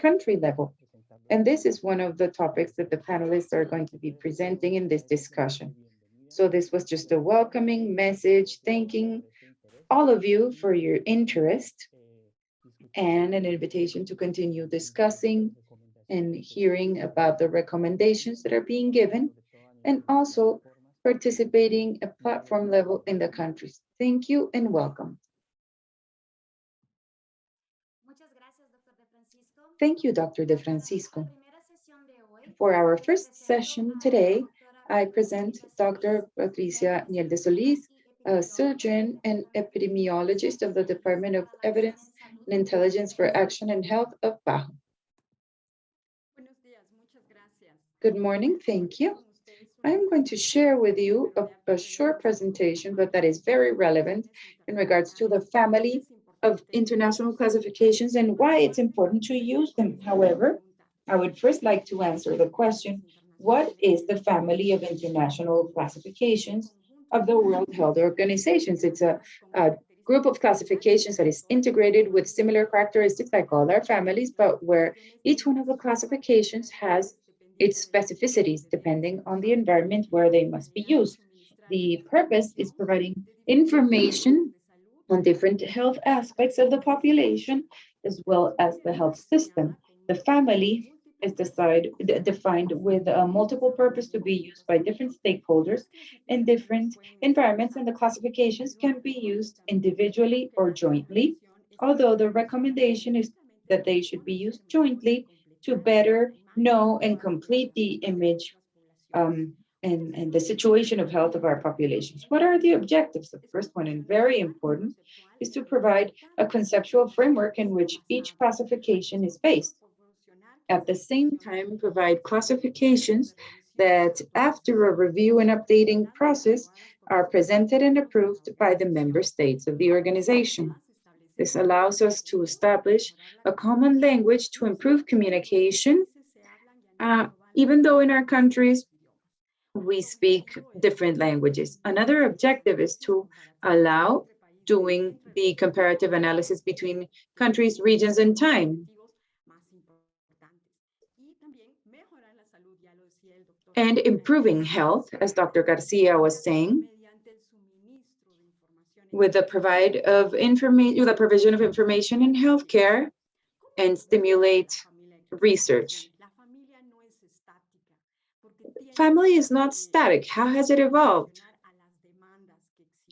country level. And this is one of the topics that the panelists are going to be presenting in this discussion. So this was just a welcoming message, thanking all of you for your interest and an invitation to continue discussing and hearing about the recommendations that are being given and also participating at platform level in the countries. Thank you and welcome. Thank you, Dr. De Francisco. For our first session today, I present Dr. Patricia Niel de Solis, a surgeon and epidemiologist of the Department of Evidence and Intelligence for Action and Health of PAHO. Good morning, thank you. I'm going to share with you a short presentation, but that is very relevant in regards to the family of international classifications and why it's important to use them. However, I would first like to answer the question, what is the family of international classifications of the World Health Organization? It's a group of classifications that is integrated with similar characteristics like all our families, but where each one of the classifications has its specificities depending on the environment where they must be used. The purpose is providing information on different health aspects of the population, as well as the health system. The family is defined with a multiple purpose to be used by different stakeholders in different environments, and the classifications can be used individually or jointly, although the recommendation is that they should be used jointly to better know and complete the image and the situation of health of our populations. What are the objectives? The first one, and very important, is to provide a conceptual framework in which each classification is based. At the same time, provide classifications that, after a review and updating process, are presented and approved by the member states of the organization. This allows us to establish a common language to improve communication, even though in our countries, we speak different languages. Another objective is to allow doing the comparative analysis between countries, regions, and time. And improving health, as Dr. Garcia was saying, with the provision of information in healthcare and stimulate research. Family is not static. How has it evolved?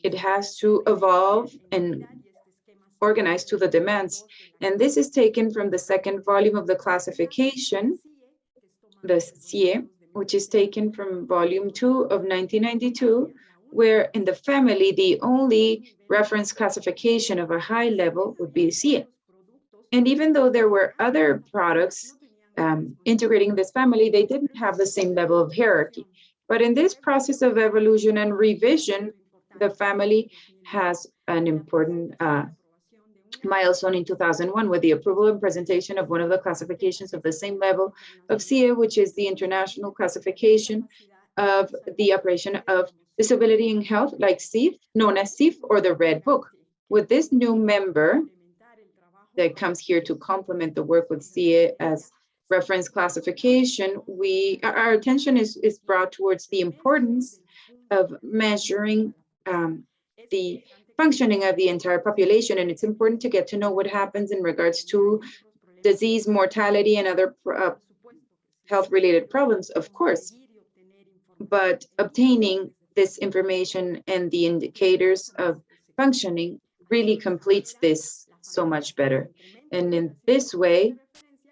It has to evolve and organize to the demands. And this is taken from the second volume of the classification, the CIE, which is taken from volume 2 of 1992, where in the family, the only reference classification of a high level would be CIE. And even though there were other products integrating this family, they didn't have the same level of hierarchy. But in this process of evolution and revision, the family has an important milestone in 2001 with the approval and presentation of one of the classifications of the same level of CIE, which is the International Classification of the Operation of Disability in Health, like CIF, known as CIF, or the Red Book. With this new member that comes here to complement the work with CIE as reference classification, our attention is brought towards the importance of measuring the functioning of the entire population. And it's important to get to know what happens in regards to disease, mortality, and other health-related problems, of course. But obtaining this information and the indicators of functioning really completes this so much better. And in this way,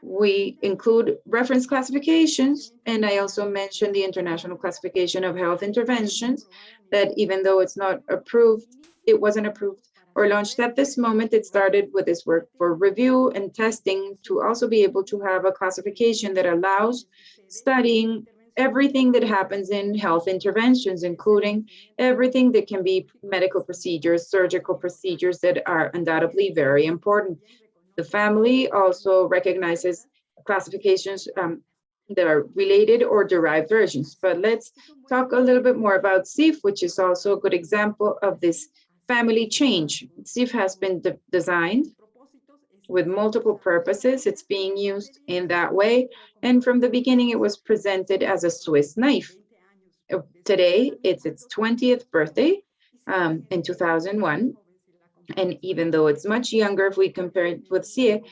we include reference classifications, and I also mentioned the International Classification of Health Interventions, that even though it's not approved, it wasn't approved or launched at this moment, it started with this work for review and testing to also be able to have a classification that allows studying everything that happens in health interventions, including everything that can be medical procedures, surgical procedures that are undoubtedly very important. The family also recognizes classifications that are related or derived versions. But let's talk a little bit more about CIF, which is also a good example of this family change. CIF has been designed with multiple purposes. It's being used in that way. And from the beginning, it was presented as a Swiss knife. Today, it's its 20th birthday in 2001. And even though it's much younger, if we compare it with CIE,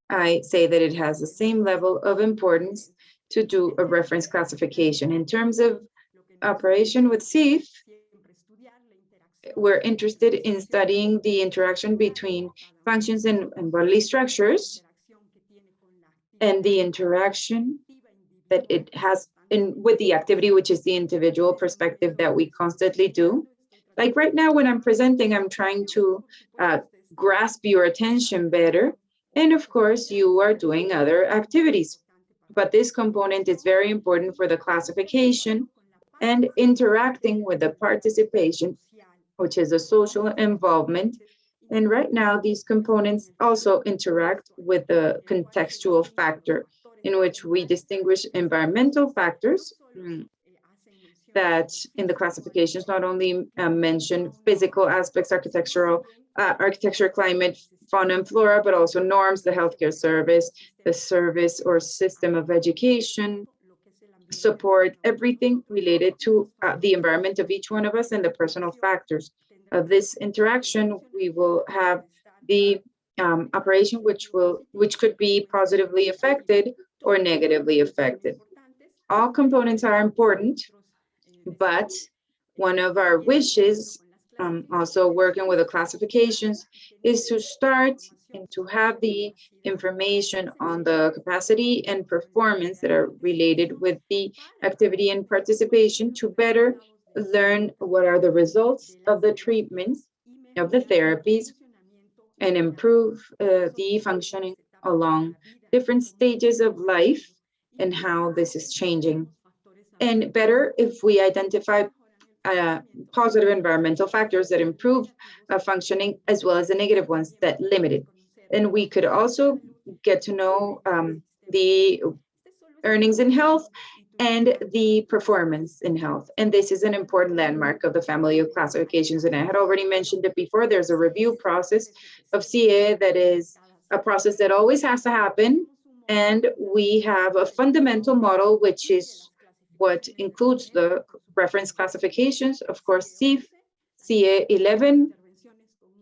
I say that it has the same level of importance to do a reference classification. In terms of operation with CIF, we're interested in studying the interaction between functions and bodily structures and the interaction that it has with the activity, which is the individual perspective that we constantly do. Like right now, when I'm presenting, I'm trying to grasp your attention better. And of course, you are doing other activities. But this component is very important for the classification and interacting with the participation, which is a social involvement. And right now, these components also interact with the contextual factor, in which we distinguish environmental factors that in the classifications not only mention physical aspects, architecture, climate, fauna and flora, but also norms, the healthcare service, the service or system of education, support, everything related to the environment of each one of us and the personal factors of this interaction. We will have the operation which could be positively affected or negatively affected. All components are important, but one of our wishes, also working with the classifications, is to start and to have the information on the capacity and performance that are related with the activity and participation to better learn what are the results of the treatments, of the therapies, and improve the functioning along different stages of life and how this is changing. And better if we identify positive environmental factors that improve functioning, as well as the negative ones that limit it. And we could also get to know the earnings in health and the performance in health. And this is an important landmark of the family of classifications. And I had already mentioned it before, there's a review process of CA that is a process that always has to happen. And we have a fundamental model, which is what includes the reference classifications, of course, CIF, CA11,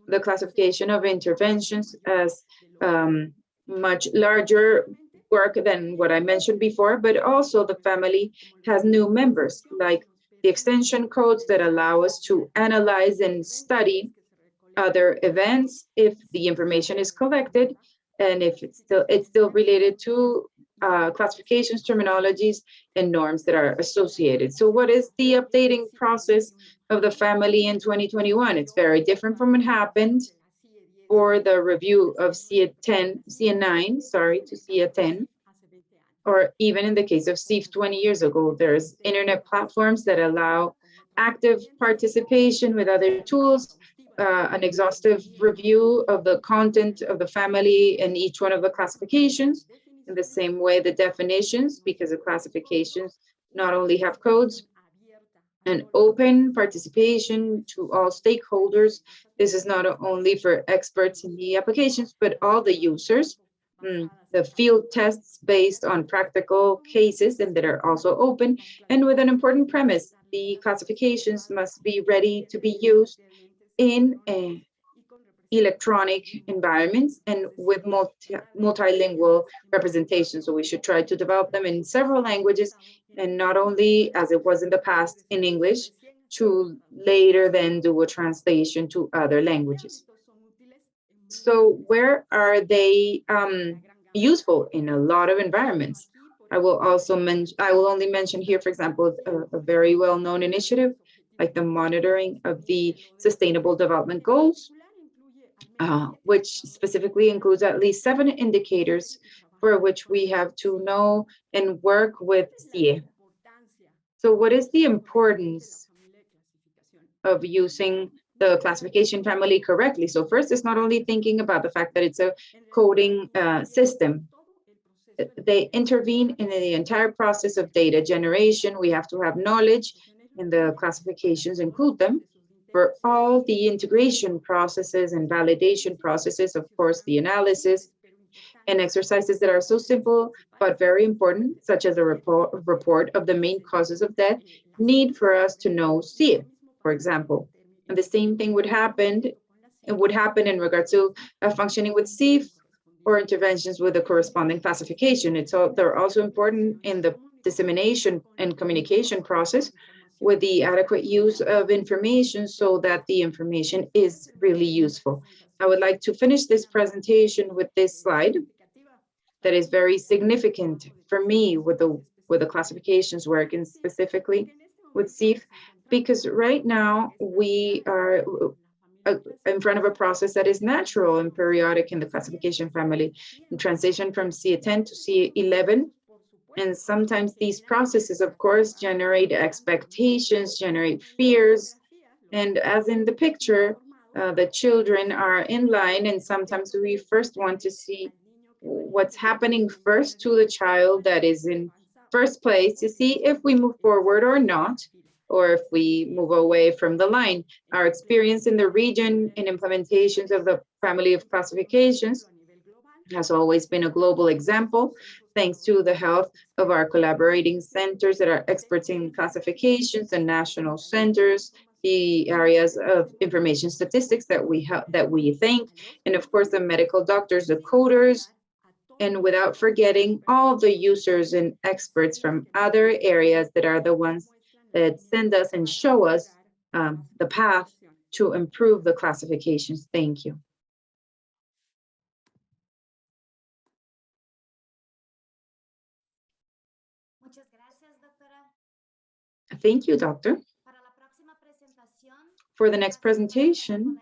the classification of interventions as much larger work than what I mentioned before, but also the family has new members, like the extension codes that allow us to analyze and study other events if the information is collected, and if it's still related to classifications, terminologies, and norms that are associated. So what is the updating process of the family in 2021? It's very different from what happened for the review of CA10, CA9, sorry, to CA10, or even in the case of CIF 20 years ago. There's internet platforms that allow active participation with other tools, an exhaustive review of the content of the family in each one of the classifications. In the same way, the definitions, because the classifications not only have codes, and open participation to all stakeholders. This is not only for experts in the applications, but all the users. The field tests based on practical cases and that are also open, and with an important premise: the classifications must be ready to be used in electronic environments and with multilingual representation. So we should try to develop them in several languages, and not only, as it was in the past, in English, to later then do a translation to other languages. So where are they useful? In a lot of environments. I will only mention here, for example, a very well-known initiative like the monitoring of the Sustainable Development Goals, which specifically includes at least 7 indicators for which we have to know and work with CIE. So what is the importance of using the classification family correctly? So first, it's not only thinking about the fact that it's a coding system. They intervene in the entire process of data generation. We have to have knowledge, and the classifications include them, for all the integration processes and validation processes, of course, the analysis, and exercises that are so simple but very important, such as a report of the main causes of death, need for us to know SIE, for example. And the same thing would happen in regards to functioning with SIF or interventions with the corresponding classification. They're also important in the dissemination and communication process with the adequate use of information so that the information is really useful. I would like to finish this presentation with this slide that is very significant for me with the classifications work, and specifically with SIF, because right now we are in front of a process that is natural and periodic in the classification family, in transition from CA10 to CA11. And sometimes these processes, of course, generate expectations, generate fears. And as in the picture, the children are in line, and sometimes we first want to see what's happening first to the child that is in first place to see if we move forward or not, or if we move away from the line. Our experience in the region in implementations of the family of classifications has always been a global example, thanks to the health of our collaborating centers that are experts in classifications and national centers, the areas of information statistics that we think, and of course the medical doctors, the coders, and without forgetting all the users and experts from other areas that are the ones that send us and show us the path to improve the classifications. Thank you. Thank you, doctor. For the next presentation,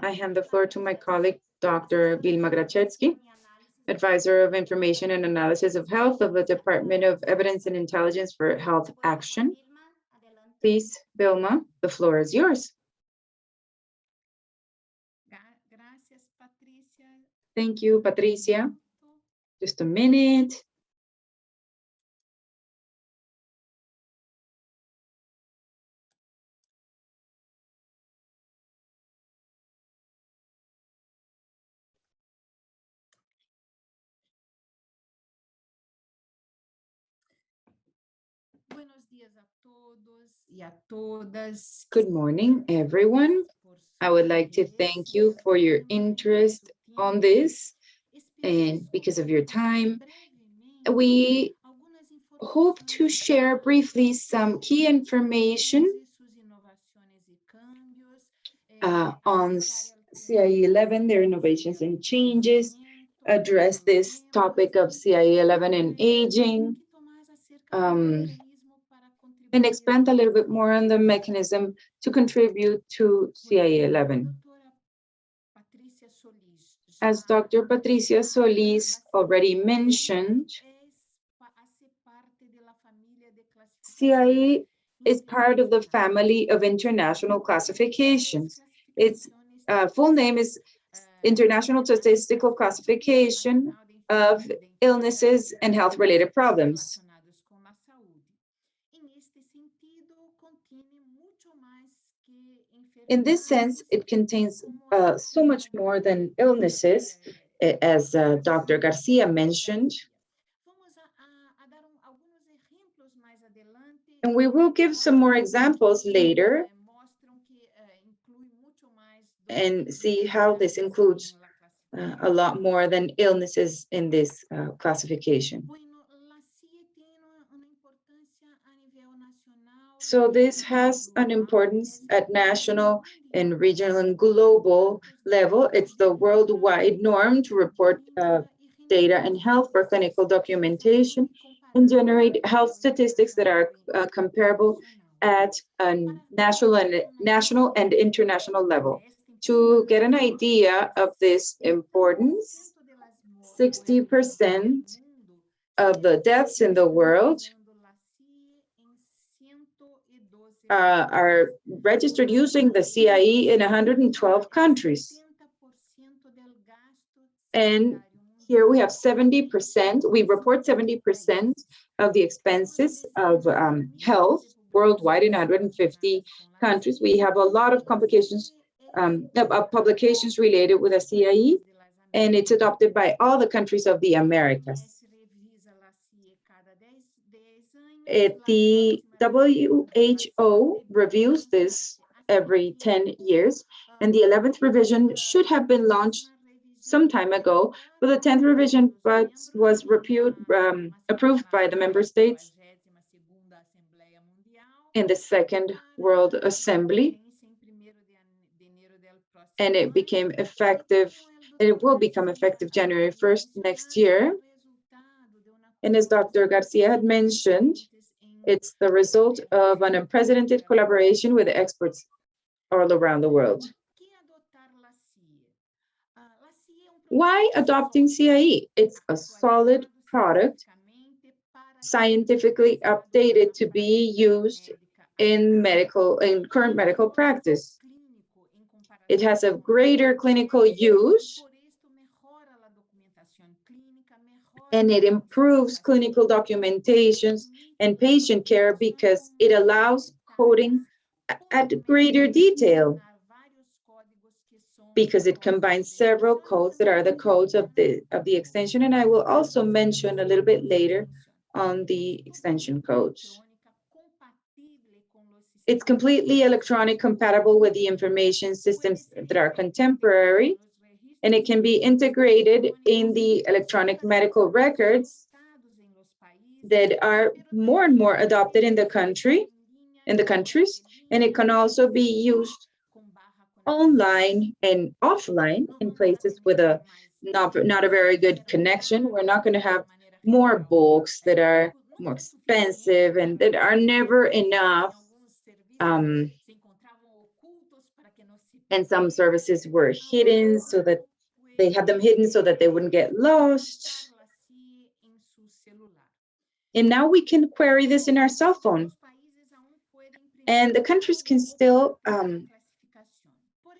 I hand the floor to my colleague, Dr. Vilma Grachetsky, Advisor of Information and Analysis of Health of the Department of Evidence and Intelligence for Health Action. Please, Vilma, the floor is yours. Thank you, Patricia. Just a minute. Good morning, everyone. I would like to thank you for your interest on this and because of your time. We hope to share briefly some key information on CIE-11, their innovations and changes, address this topic of CIE-11 and aging, and expand a little bit more on the mechanism to contribute to CIE-11. As Dr. Patricia Solis already mentioned, CIE is part of the family of international classifications. Its full name is International Statistical Classification of Illnesses and Health-Related Problems. In this sense, it contains so much more than illnesses, as Dr. Garcia mentioned. And we will give some more examples later and see how this includes a lot more than illnesses in this classification. So this has an importance at national and regional and global level. It's the worldwide norm to report data and health for clinical documentation and generate health statistics that are comparable at a national and international level. To get an idea of this importance, 60% of the deaths in the world are registered using the CIE in 112 countries. And here we have 70%, we report 70% of the expenses of health worldwide in 150 countries. We have a lot of complications of publications related with the CIE. and it's adopted by all the countries of the Americas. The WHO reviews this every 10 years, and the 11th revision should have been launched some time ago, but the 10th revision was approved by the member states in the Second World Assembly, and it became effective, and it will become effective January 1st next year. And as Dr. Garcia had mentioned, it's the result of an unprecedented collaboration with experts all around the world. Why adopting CIE? It's a solid product, scientifically updated to be used in current medical practice. It has a greater clinical use, and it improves clinical documentations and patient care because it allows coding at greater detail, because it combines several codes that are the codes of the extension, and I will also mention a little bit later on the extension codes. It's completely electronic compatible with the information systems that are contemporary, and it can be integrated in the electronic medical records that are more and more adopted in the countries, and it can also be used online and offline in places with a not a very good connection. We're not going to have more books that are more expensive and that are never enough. And some services were hidden so that they had them hidden so that they wouldn't get lost. And now we can query this in our cell phone. And the countries can still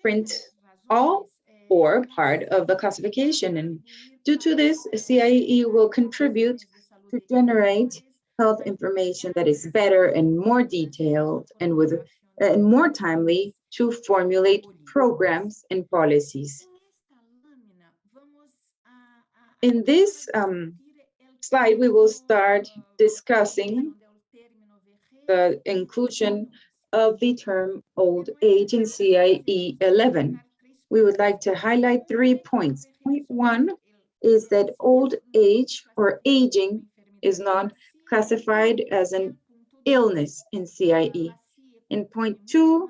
print all or part of the classification. And due to this, CIE will contribute to generate health information that is better and more detailed and more timely to formulate programs and policies. In this slide, we will start discussing the inclusion of the term old age in CIE 11. We would like to highlight 3 points. Point 1 is that old age or aging is not classified as an illness in CIE. And point 2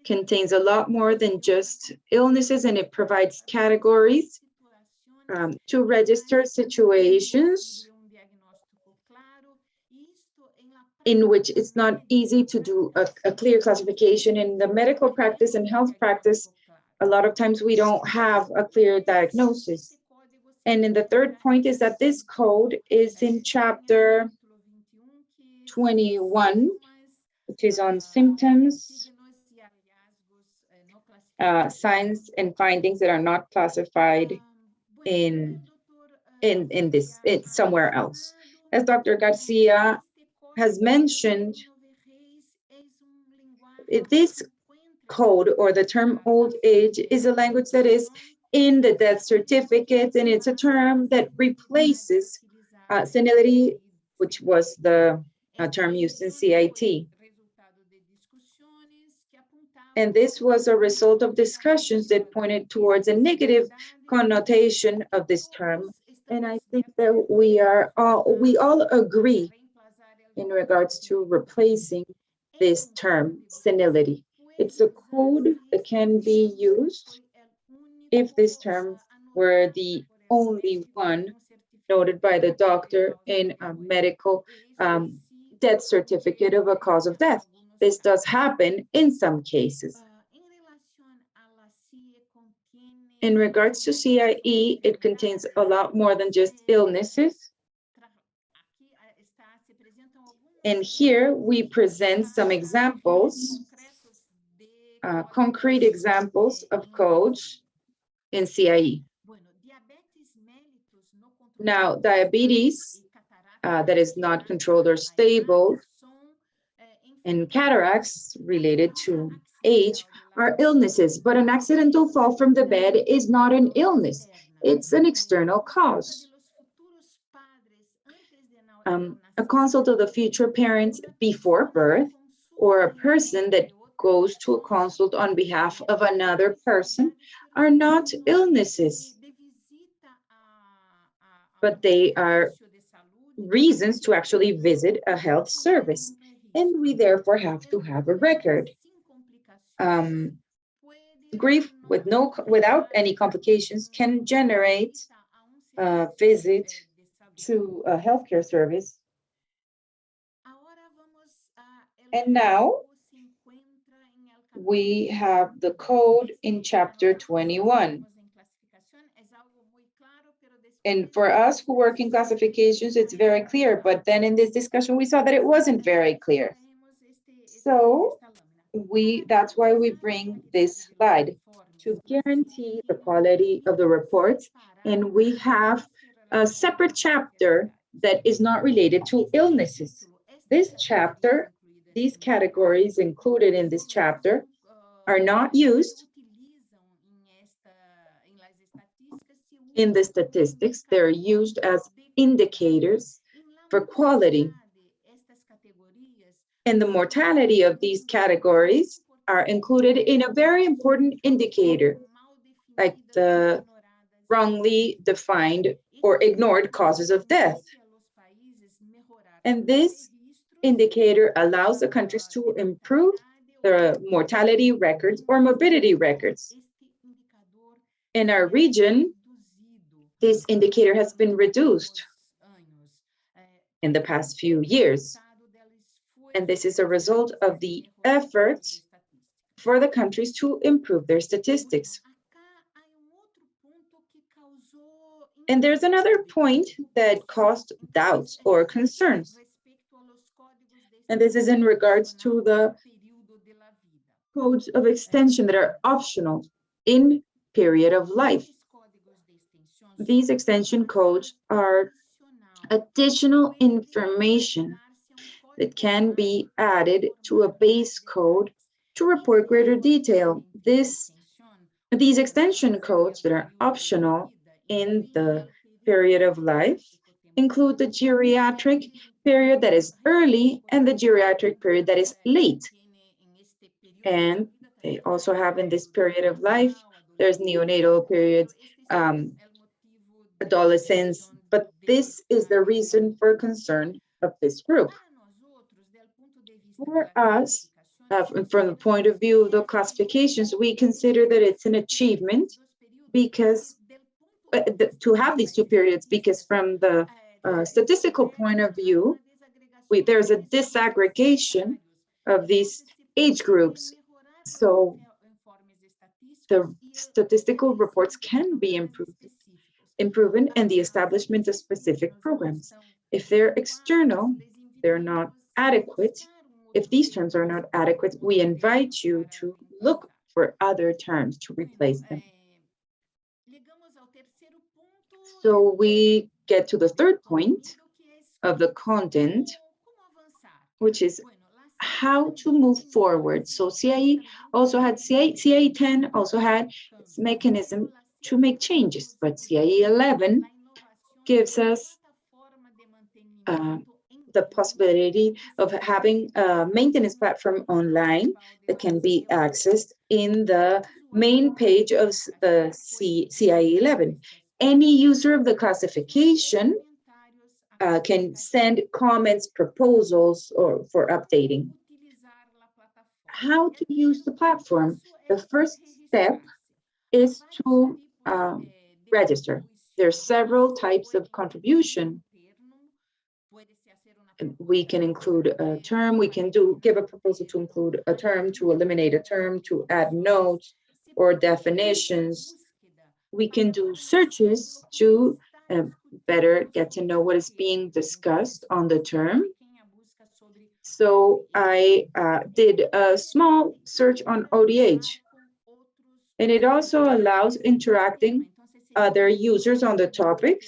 contains a lot more than just illnesses, and it provides categories to register situations in which it's not easy to do a clear classification. In the medical practice and health practice, a lot of times we don't have a clear diagnosis. And then the third point is that this code is in chapter 21, which is on symptoms, signs and findings that are not classified in somewhere else. As Dr. Garcia has mentioned, this code or the term old age is a language that is in the death certificate, and it's a term that replaces senility, which was the term used in CIT. And this was a result of discussions that pointed towards a negative connotation of this term. And I think that we all agree in regards to replacing this term, senility. It's a code that can be used if this term were the only one noted by the doctor in a medical death certificate of a cause of death. This does happen in some cases. In regards to CIE, it contains a lot more than just illnesses. And here we present some examples, concrete examples of codes in CIE. Now, diabetes that is not controlled or stable And cataracts related to age are illnesses, but an accidental fall from the bed is not an illness. It's an external cause. A consult of the future parents before birth, or a person that goes to a consult on behalf of another person, are not illnesses, but they are reasons to actually visit a health service. And we therefore have to have a record. Um, Grief without any complications can generate a visit to a healthcare service. And now we have the code in chapter 21. And for us who work in classifications, it's very clear, but then in this discussion, we saw that it wasn't very clear. So that's why we bring this slide to guarantee the quality of the reports. And we have a separate chapter that is not related to illnesses. This chapter, these categories included in this chapter are not used in the statistics. They're used as indicators for quality. And the mortality of these categories are included in a very important indicator, like the wrongly defined or ignored causes of death. And this indicator allows the countries to improve the mortality records or morbidity records. In our region, this indicator has been reduced in the past few years. And this is a result of the efforts for the countries to improve their statistics. And there's another point that caused doubts or concerns. And this is in regards to the codes of extension that are optional in period of life. These extension codes are additional information that can be added to a base code to report greater detail. These extension codes that are optional in the period of life include the geriatric period that is early and the geriatric period that is late. And they also have in this period of life, there's neonatal periods, adolescence, but this is the reason for concern of this group. For us, from the point of view of the classifications, we consider that it's an achievement because to have these two periods, because from the statistical point of view, there's a disaggregation of these age groups. So the statistical reports can be improved and the establishment of specific programs. If they're external, they're not adequate. If these terms are not adequate, we invite you to look for other terms to replace them. So we get to the third point of the content, which is how to move forward. So CIE also had, CIE 10 also had its mechanism to make changes, but CIE 11 gives us the possibility of having a maintenance platform online that can be accessed in the main page of the CIE 11. Any user of the classification can send comments, proposals, or for updating. How to use the platform? The first step is to register. There are several types of contribution. We can include a term, we can give a proposal to include a term, to eliminate a term, to add notes or definitions. We can do searches to better get to know what is being discussed on the term. So I did a small search on ODH, and it also allows interacting other users on the topic.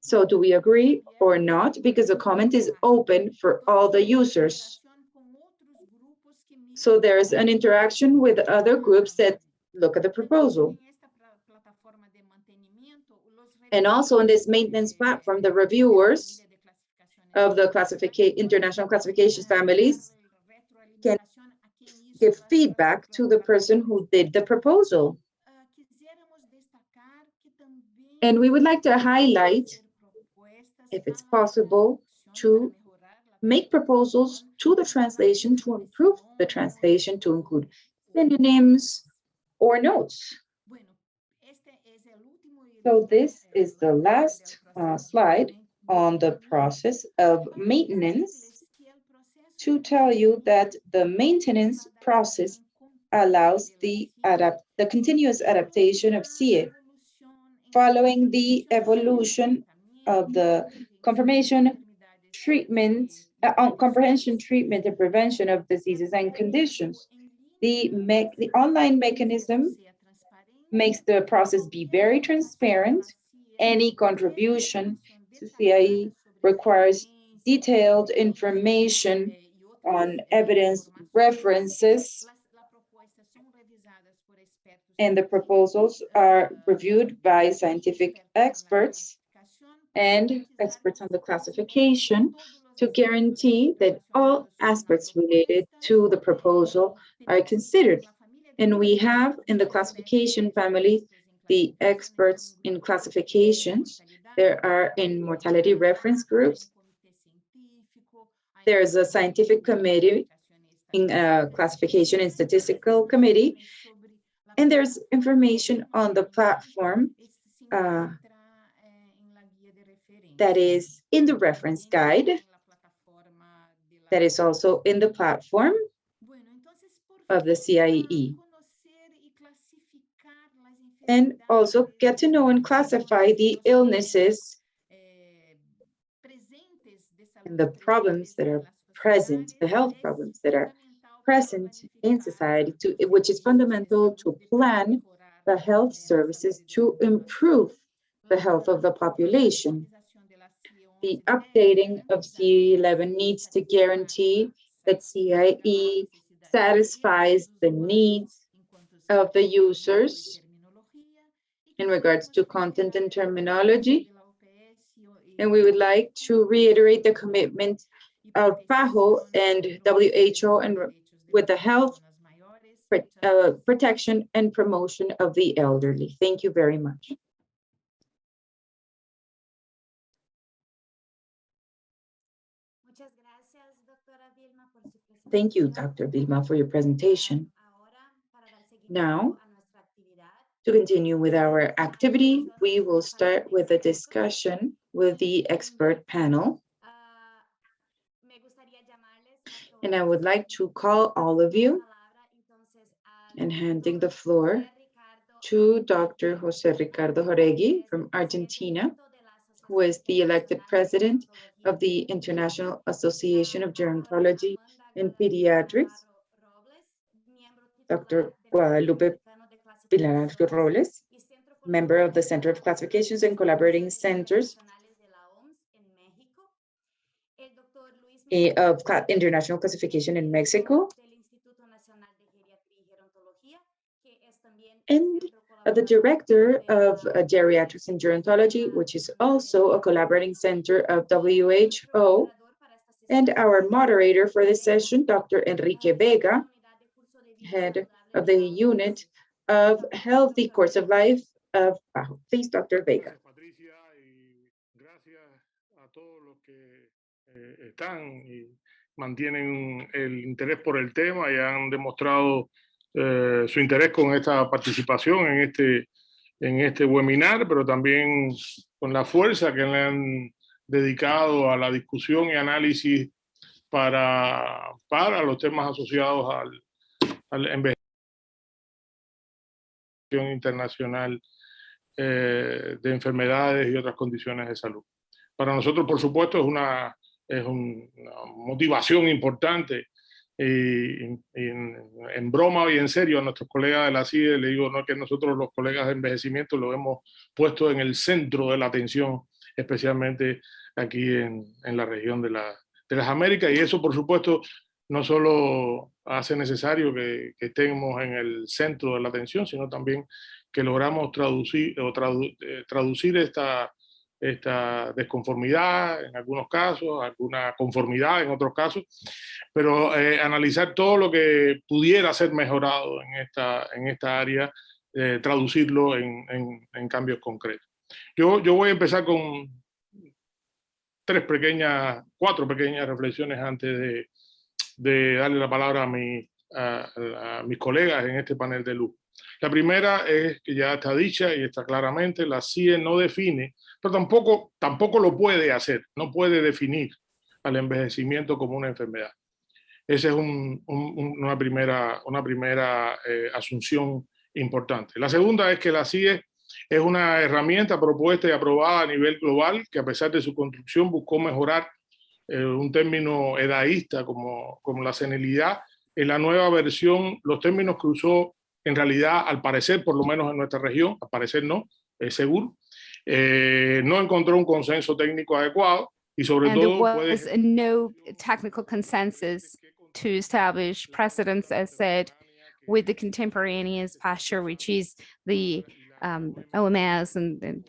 So do we agree or not? Because the comment is open for all the users. So there's an interaction with other groups that look at the proposal. And also on this maintenance platform, the reviewers of the international classification families can give feedback to the person who did the proposal. And we would like to highlight, if it's possible, to make proposals to the translation to improve the translation, to include synonyms or notes. So this is the last slide on the process of maintenance, to tell you that the maintenance process allows the continuous adaptation of CIE, following the evolution of the confirmation, treatment, comprehension, treatment, and prevention of diseases and conditions. The online mechanism makes the process be very transparent. Any contribution to CIE requires detailed information on evidence references, and the proposals are reviewed by scientific experts and experts on the classification to guarantee that all aspects related to the proposal are considered. And we have in the classification family the experts in classifications. There are in mortality reference groups. There's a scientific committee in classification and statistical committee. And there's information on the platform that is in the reference guide, that is also in the platform of the CIE. And also get to know and classify the illnesses and the problems that are present, the health problems that are present in society, which is fundamental to plan the health services to improve the health of the population. The updating of ICD-11 needs to guarantee that CIE satisfies the needs of the users in regards to content and terminology. And we would like to reiterate the commitment of PAHO and WHO and with the health, protection and promotion of the elderly. Thank you very much. Thank you, Dr. Vilma, for your presentation. Now, to continue with our activity, we will start with a discussion with the expert panel. And I would like to call all of you and handing the floor to Dr. Jose Ricardo Joregui from Argentina, who is the elected president of the International Association of Gerontology and Pediatrics, Dr. Guadalupe Pilar Robles, member of the Center of Classifications and Collaborating Centers of International Classification in Mexico, and the director of Geriatrics and Gerontology, which is also a collaborating center of WHO, and our moderator for this session, Dr. Enrique Vega, head of the unit of Healthy Course of Life of PAHO. Please, Dr. Vega. Están y mantienen el interés por el tema y han demostrado su interés con esta participación en este webinar, pero también con la fuerza que le han dedicado a la discusión y análisis para los temas asociados al envejecimiento internacional de enfermedades y otras condiciones de salud. Para nosotros, por supuesto, es una motivación importante. En broma y en serio a nuestros colegas de la CIDE le digo, no, que nosotros los colegas de envejecimiento lo hemos puesto en el centro de la atención, especialmente aquí en la región de las Américas, y eso por supuesto no solo hace necesario que estemos en el centro de la atención, sino también que logramos traducir esta desconformidad en algunos casos, alguna conformidad en otros casos, pero analizar todo lo que pudiera ser mejorado en esta área, traducirlo en cambios concretos. Yo voy a empezar con cuatro pequeñas reflexiones antes de darle la palabra a mis colegas en este panel de luz. La primera es que ya está dicha y está claramente, la CIE no define, pero tampoco lo puede hacer, no puede definir al envejecimiento como una enfermedad. Esa es una primera asunción importante. La segunda es que la CIE es una herramienta propuesta y aprobada a nivel global que, a pesar de su construcción, buscó mejorar un término edadísta como la senilidad. En la nueva versión, los términos que usó, en realidad, al parecer, por lo menos en nuestra región, al parecer no, es seguro, no encontró un consenso técnico adecuado y sobre todo there was no technical consensus to establish precedents, as said, with the contemporaneous posture, which is the OMS and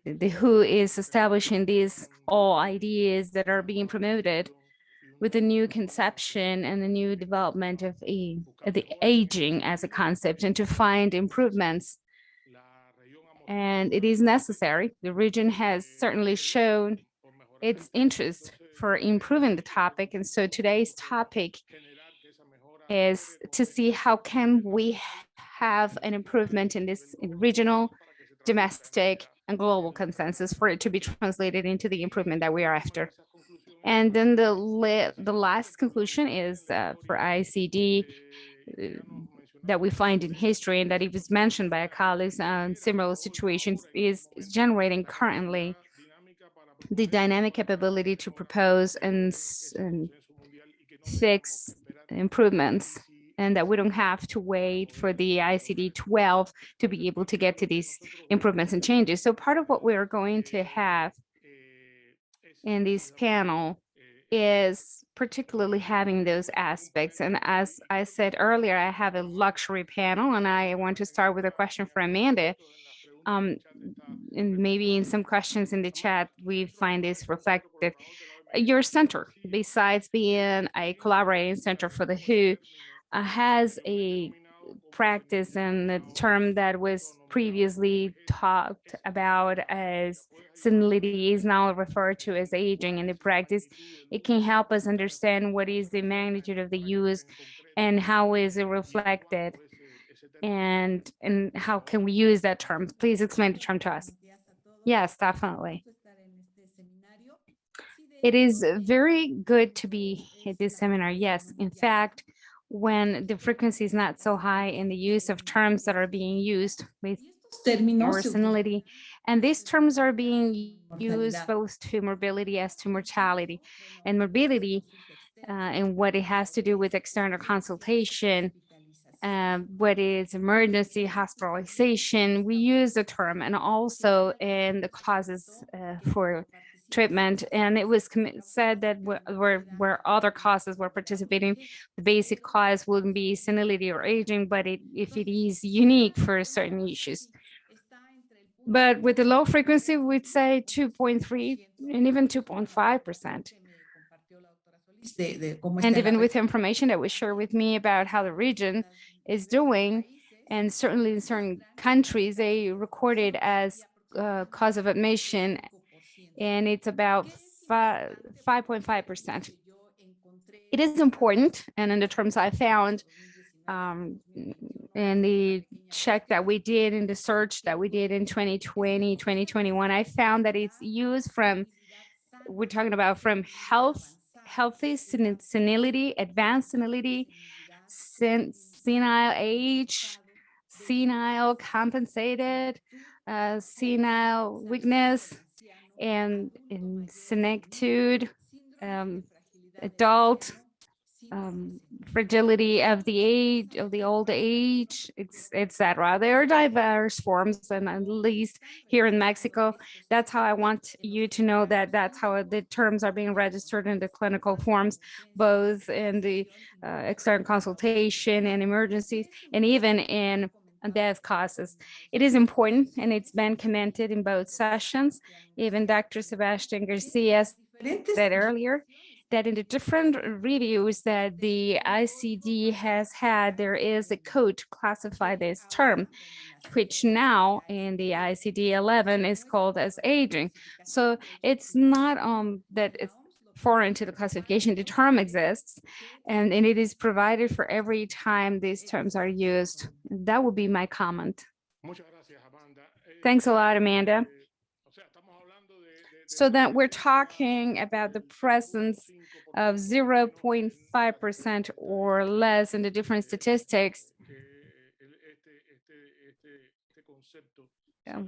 the WHO is establishing these all ideas that are being promoted with the new conception and the new development of the aging as a concept, and to find improvements. And it is necessary. The region has certainly shown its interest for improving the topic. And so today's topic is to see how can we have an improvement in this regional, domestic, and global consensus for it to be translated into the improvement that we are after. And then the last conclusion is for ICD that we find in history, and that it was mentioned by our colleagues on similar situations, is generating currently the dynamic capability to propose and fix improvements, and that we don't have to wait for the ICD-12 to be able to get to these improvements and changes. So part of what we're going to have in this panel is particularly having those aspects. And as I said earlier, I have a luxury panel, and I want to start with a question for Amanda. And maybe in some questions in the chat, we find this reflected. Your center, besides being a collaborating center for the WHO, has a practice and the term that was previously talked about as senility is now referred to as aging in the practice. It can help us understand what is the magnitude of the use and how is it reflected, and how can we use that term. Please explain the term to us. Yes, definitely. It is very good to be at this seminar. Yes, in fact, when the frequency is not so high in the use of terms that are being used with more senility, and these terms are being used both to morbidity as to mortality, and morbidity and what it has to do with external consultation, what is emergency hospitalization. We use the term, and also in the causes for treatment. And it was said that where other causes were participating, the basic cause wouldn't be senility or aging, but if it is unique for certain issues. But with the low frequency, we'd say 2.3 and even 2.5%. And even with information that was shared with me about how the region is doing, and certainly in certain countries, they recorded as cause of admission, and it's about 5.5%. It is important, and in the terms I found in the check that we did, in the search that we did in 2020, 2021, I found that it's used from, we're talking about from healthy senility, advanced senility, senile age, senile compensated, senile weakness, and in senectude, adult, fragility of the age, of the old age, etc. There are diverse forms, and at least here in Mexico, that's how I want you to know that that's how the terms are being registered in the clinical forms, both in the external consultation and emergencies, and even in death causes. It is important, and it's been commented in both sessions. Even Dr. Sebastian Garcia said earlier that in the different reviews that the ICD has had, there is a code to classify this term, which now in the ICD-11 is called as aging. So it's not that it's foreign to the classification. The term exists, and it is provided for every time these terms are used. That would be my comment. Thanks a lot, Amanda. So that we're talking about the presence of 0.5% or less in the different statistics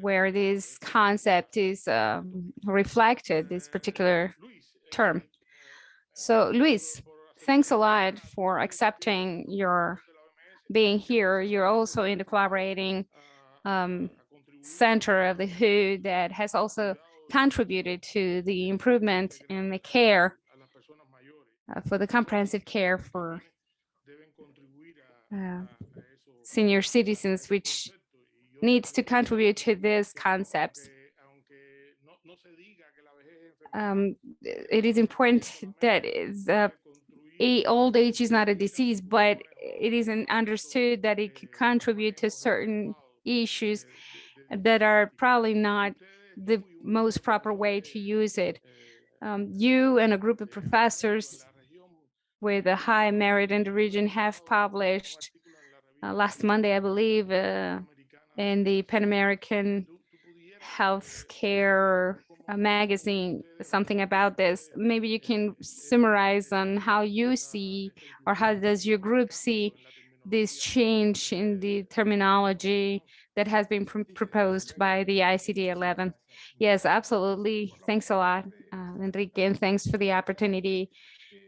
where this concept is reflected, this particular term. So Luis, thanks a lot for accepting your being here. You're also in the collaborating center of the WHO that has also contributed to the improvement in the care for the comprehensive care for senior citizens, which needs to contribute to these concepts. It is important that old age is not a disease, but it is understood that it could contribute to certain issues that are probably not the most proper way to use it. You and a group of professors with a high merit in the region have published last Monday, I believe, in the Pan American Healthcare magazine, something about this. Maybe you can summarize on how you see, or how does your group see this change in the terminology that has been proposed by the ICD-11. Yes, absolutely. Thanks a lot, Enrique, and thanks for the opportunity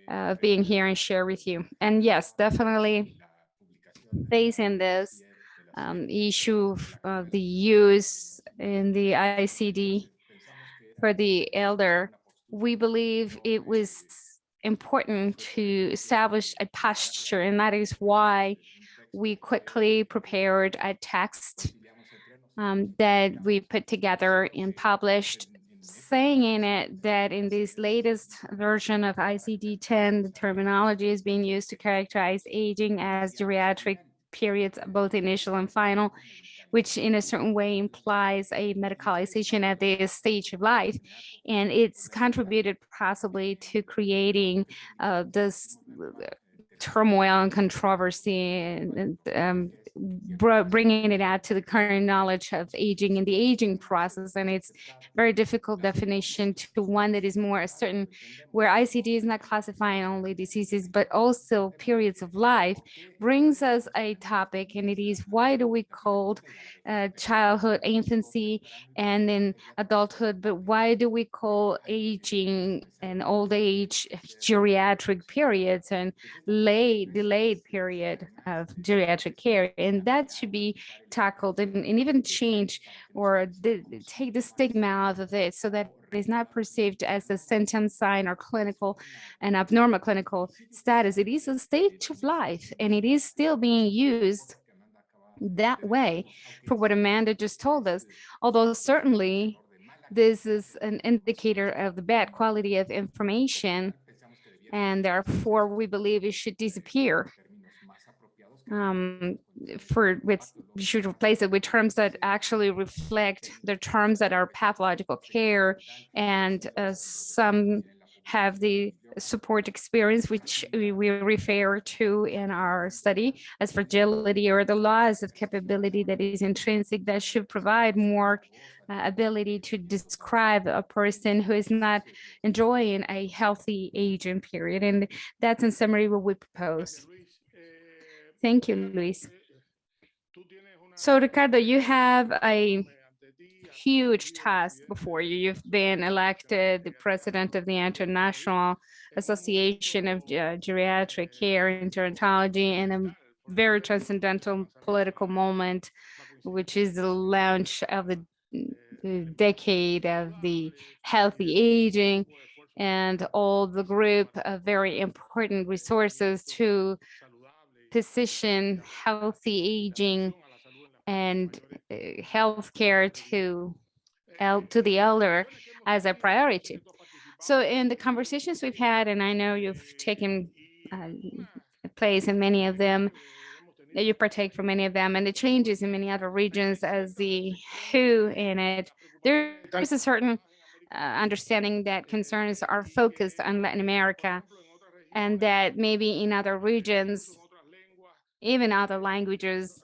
of being here and share with you. And yes, definitely facing this issue of the use in the ICD for the elder, we believe it was important to establish a posture, and that is why we quickly prepared a text that we put together and published, saying in it that in this latest version of ICD-10, the terminology is being used to characterize aging as geriatric periods, both initial and final, which in a certain way implies a medicalization at this stage of life. And it's contributed possibly to creating this turmoil and controversy and bringing it out to the current knowledge of aging and the aging process. And it's very difficult definition to one that is more certain, where ICD is not classifying only diseases, but also periods of life, brings us a topic, and it is why do we call childhood, infancy, and then adulthood, but why do we call aging and old age geriatric periods and delayed period of geriatric care? And that should be tackled and even change or take the stigma out of it, so that it's not perceived as a symptom, sign, or clinical and abnormal clinical status. It is a stage of life, and it is still being used that way for what Amanda just told us. Although certainly this is an indicator of the bad quality of information, and therefore we believe it should disappear. We should replace it with terms that actually reflect the terms that are pathological care, and some have the support experience, which we refer to in our study as fragility, or the loss of capability that is intrinsic, that should provide more ability to describe a person who is not enjoying a healthy aging period. And that's in summary what we propose. Thank you, Luis. So Ricardo, you have a huge task before you. You've been elected the president of the International Association of Geriatric Care and Gerontology in a very transcendental political moment, which is the launch of the decade of the healthy aging, and all the group of very important resources to position healthy aging and healthcare to the elder as a priority. So in the conversations we've had, and I know you've taken uh, place in many of them, that you partake from many of them, and the changes in many other regions as the who in it, there's a certain understanding that concerns are focused on Latin America, and that maybe in other regions, even other languages,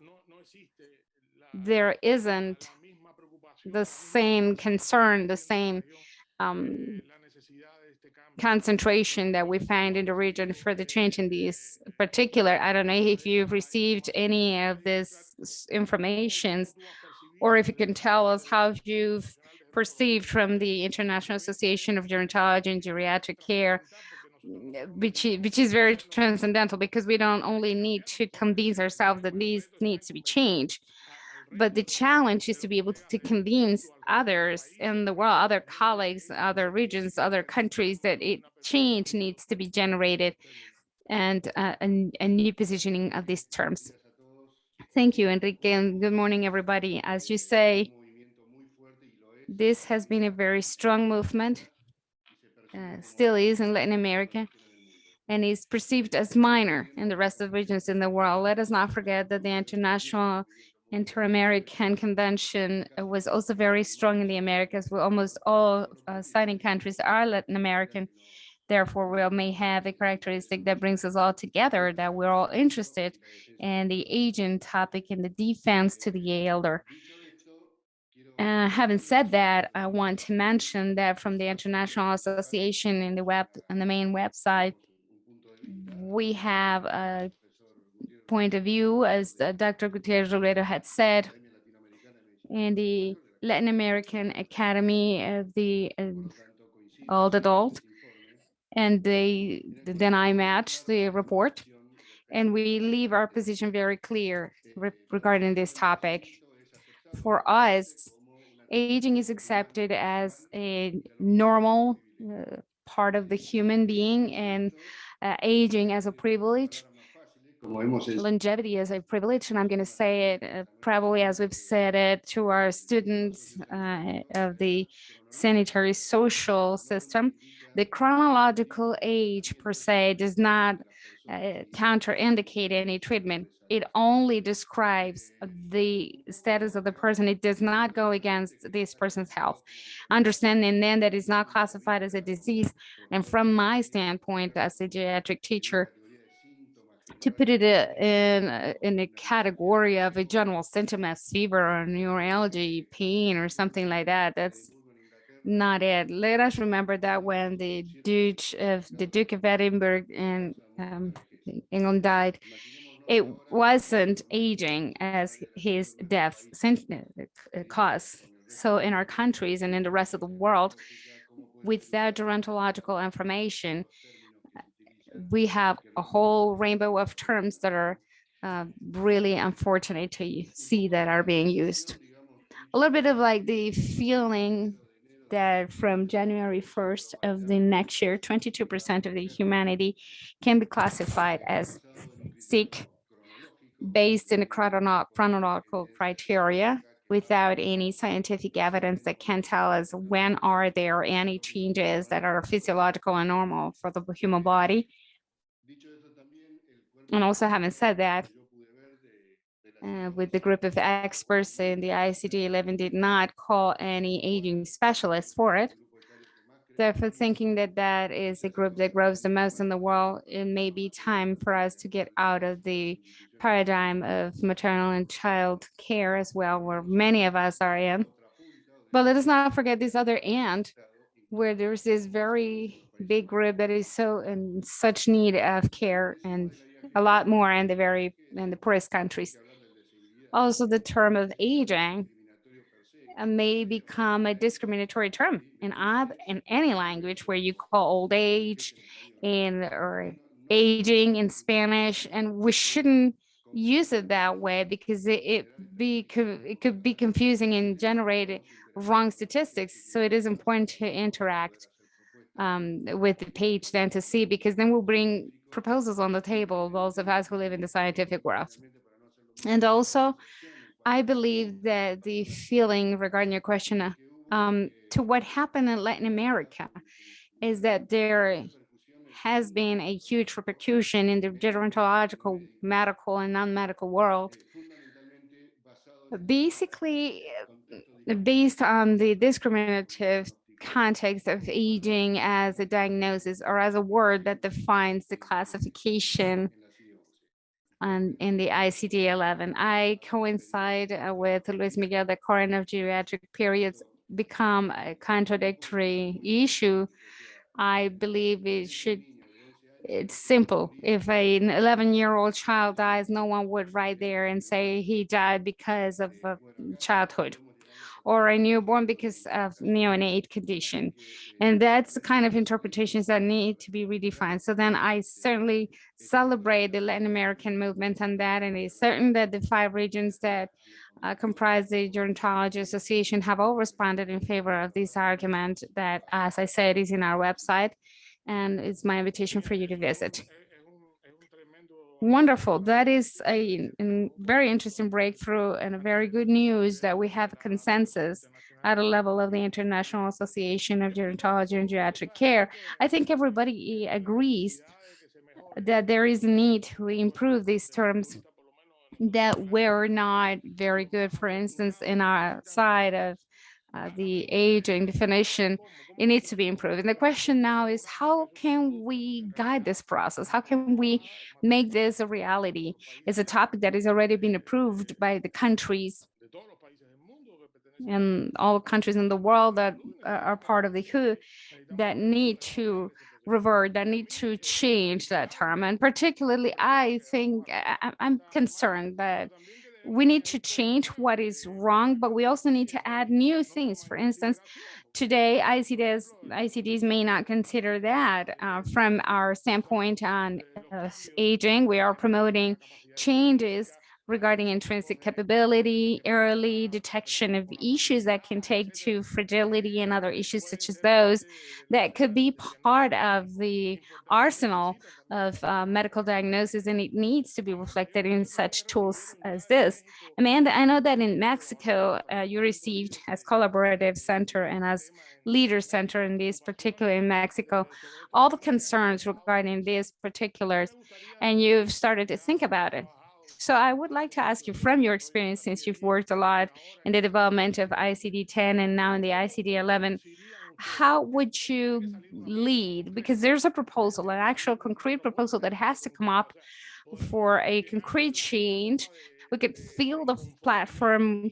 there isn't the same concern, the same um, concentration that we find in the region for the change in these particular. I don't know if you've received any of this information, or if you can tell us how you've perceived from the International Association of Gerontology and Geriatric Care, which is very transcendental, because we don't only need to convince ourselves that these needs to be changed, but the challenge is to be able to convince others in the world, other colleagues, other regions, other countries, that change needs to be generated, and a new positioning of these terms. Thank you, Enrique, and good morning, everybody. As you say, this has been a very strong movement, still is in Latin America, and is perceived as minor in the rest of the regions in the world. Let us not forget that the International Inter-American Convention was also very strong in the Americas, where almost all signing countries are Latin American. Therefore, we may have a characteristic that brings us all together, that we're all interested in the aging topic and the defense to the elder. Having said that, I want to mention that from the International Association in the main website, we have a point of view, as Dr. Gutierrez Robledo had said, in the Latin American Academy of the Old Adult, and then I match the report, and we leave our position very clear regarding this topic. For us, aging is accepted as a normal part of the human being, and aging as a privilege, longevity as a privilege. And I'm going to say it probably as we've said it to our students of the sanitary social system. The chronological age per se does not counterindicate any treatment. It only describes the status of the person. It does not go against this person's health. Understanding then that it's not classified as a disease. And from my standpoint as a geriatric teacher, to put it in a category of a general symptom as fever or neuralgia, pain, or something like that, that's not it. Let us remember that when the Duke of Edinburgh and England died, it wasn't aging as his death cause. So in our countries and in the rest of the world, without gerontological information, we have a whole rainbow of terms that are really unfortunate to see that are being used. A little bit of like the feeling that from January 1st of the next year, 22% of the humanity can be classified as sick based in a chronological criteria, without any scientific evidence that can tell us when are there any changes that are physiological and normal for the human body. And also, having said that, with the group of experts in the ICD-11 did not call any aging specialists for it. Therefore, thinking that that is a group that grows the most in the world, it may be time for us to get out of the paradigm of maternal and child care as well, where many of us are in. But let us not forget this other end, where there's this very big group that is so in such need of care, and a lot more in the poorest countries. Also, the term of aging may become a discriminatory term in any language where you call old age and or aging in Spanish, and we shouldn't use it that way because it could be confusing and generate wrong statistics. So it is important to interact with the page then to see, because then we'll bring proposals on the table, those of us who live in the scientific world. And also, I believe that the feeling regarding your question to what happened in Latin America is that there has been a huge repercussion in the gerontological, medical, and non-medical world. Basically, based on the discriminative context of aging as a diagnosis or as a word that defines the classification in the ICD-11. I coincide with Luis Miguel that current of geriatric periods become a contradictory issue. I believe it's simple. If an 11-year-old child dies, no one would write there and say he died because of childhood, or a newborn because of neonate condition. And that's the kind of interpretations that need to be redefined. So then I certainly celebrate the Latin American movement on that. And it's certain that the 5 regions that comprise the Gerontology Association have all responded in favor of this argument that, as I said, is in our website. And it's my invitation for you to visit. Wonderful. That is a very interesting breakthrough and a very good news that we have a consensus at a level of the International Association of Gerontology and Geriatric Care. I think everybody agrees that there is a need to improve these terms that were not very good. For instance, in our side of the aging definition, it needs to be improved. And the question now is, how can we guide this process? How can we make this a reality? It's a topic that has already been approved by the countries and all countries in the world that are part of the WHO that need to revert, that need to change that term. And particularly, I think I'm concerned that we need to change what is wrong, but we also need to add new things. For instance, today ICDs may not consider that. From our standpoint on aging, we are promoting changes regarding intrinsic capability, early detection of issues that can take to fragility and other issues such as those that could be part of the arsenal of medical diagnosis, and it needs to be reflected in such tools as this. Amanda, I know that in Mexico, you received as collaborative center and as leader center in this particular in Mexico, all the concerns regarding these particulars, and you've started to think about it. So I would like to ask you, from your experience, since you've worked a lot in the development of ICD-10 and now in the ICD-11, how would you lead? Because there's a proposal, an actual concrete proposal that has to come up for a concrete change. We could feel the platform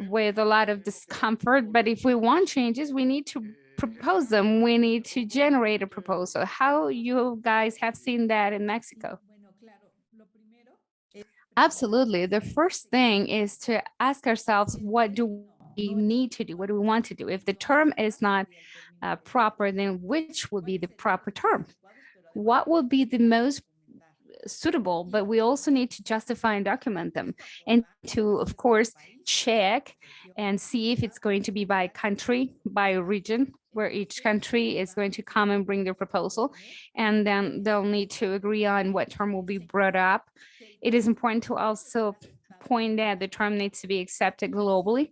with a lot of discomfort, but if we want changes, we need to propose them. We need to generate a proposal. How you guys have seen that in Mexico? Absolutely. The first thing is to ask ourselves, what do we need to do? What do we want to do? If the term is not proper, then which would be the proper term? What would be the most suitable? But we also need to justify and document them, and to, of course, check and see if it's going to be by country, by region, where each country is going to come and bring their proposal, and then they'll need to agree on what term will be brought up. It is important to also point that the term needs to be accepted globally,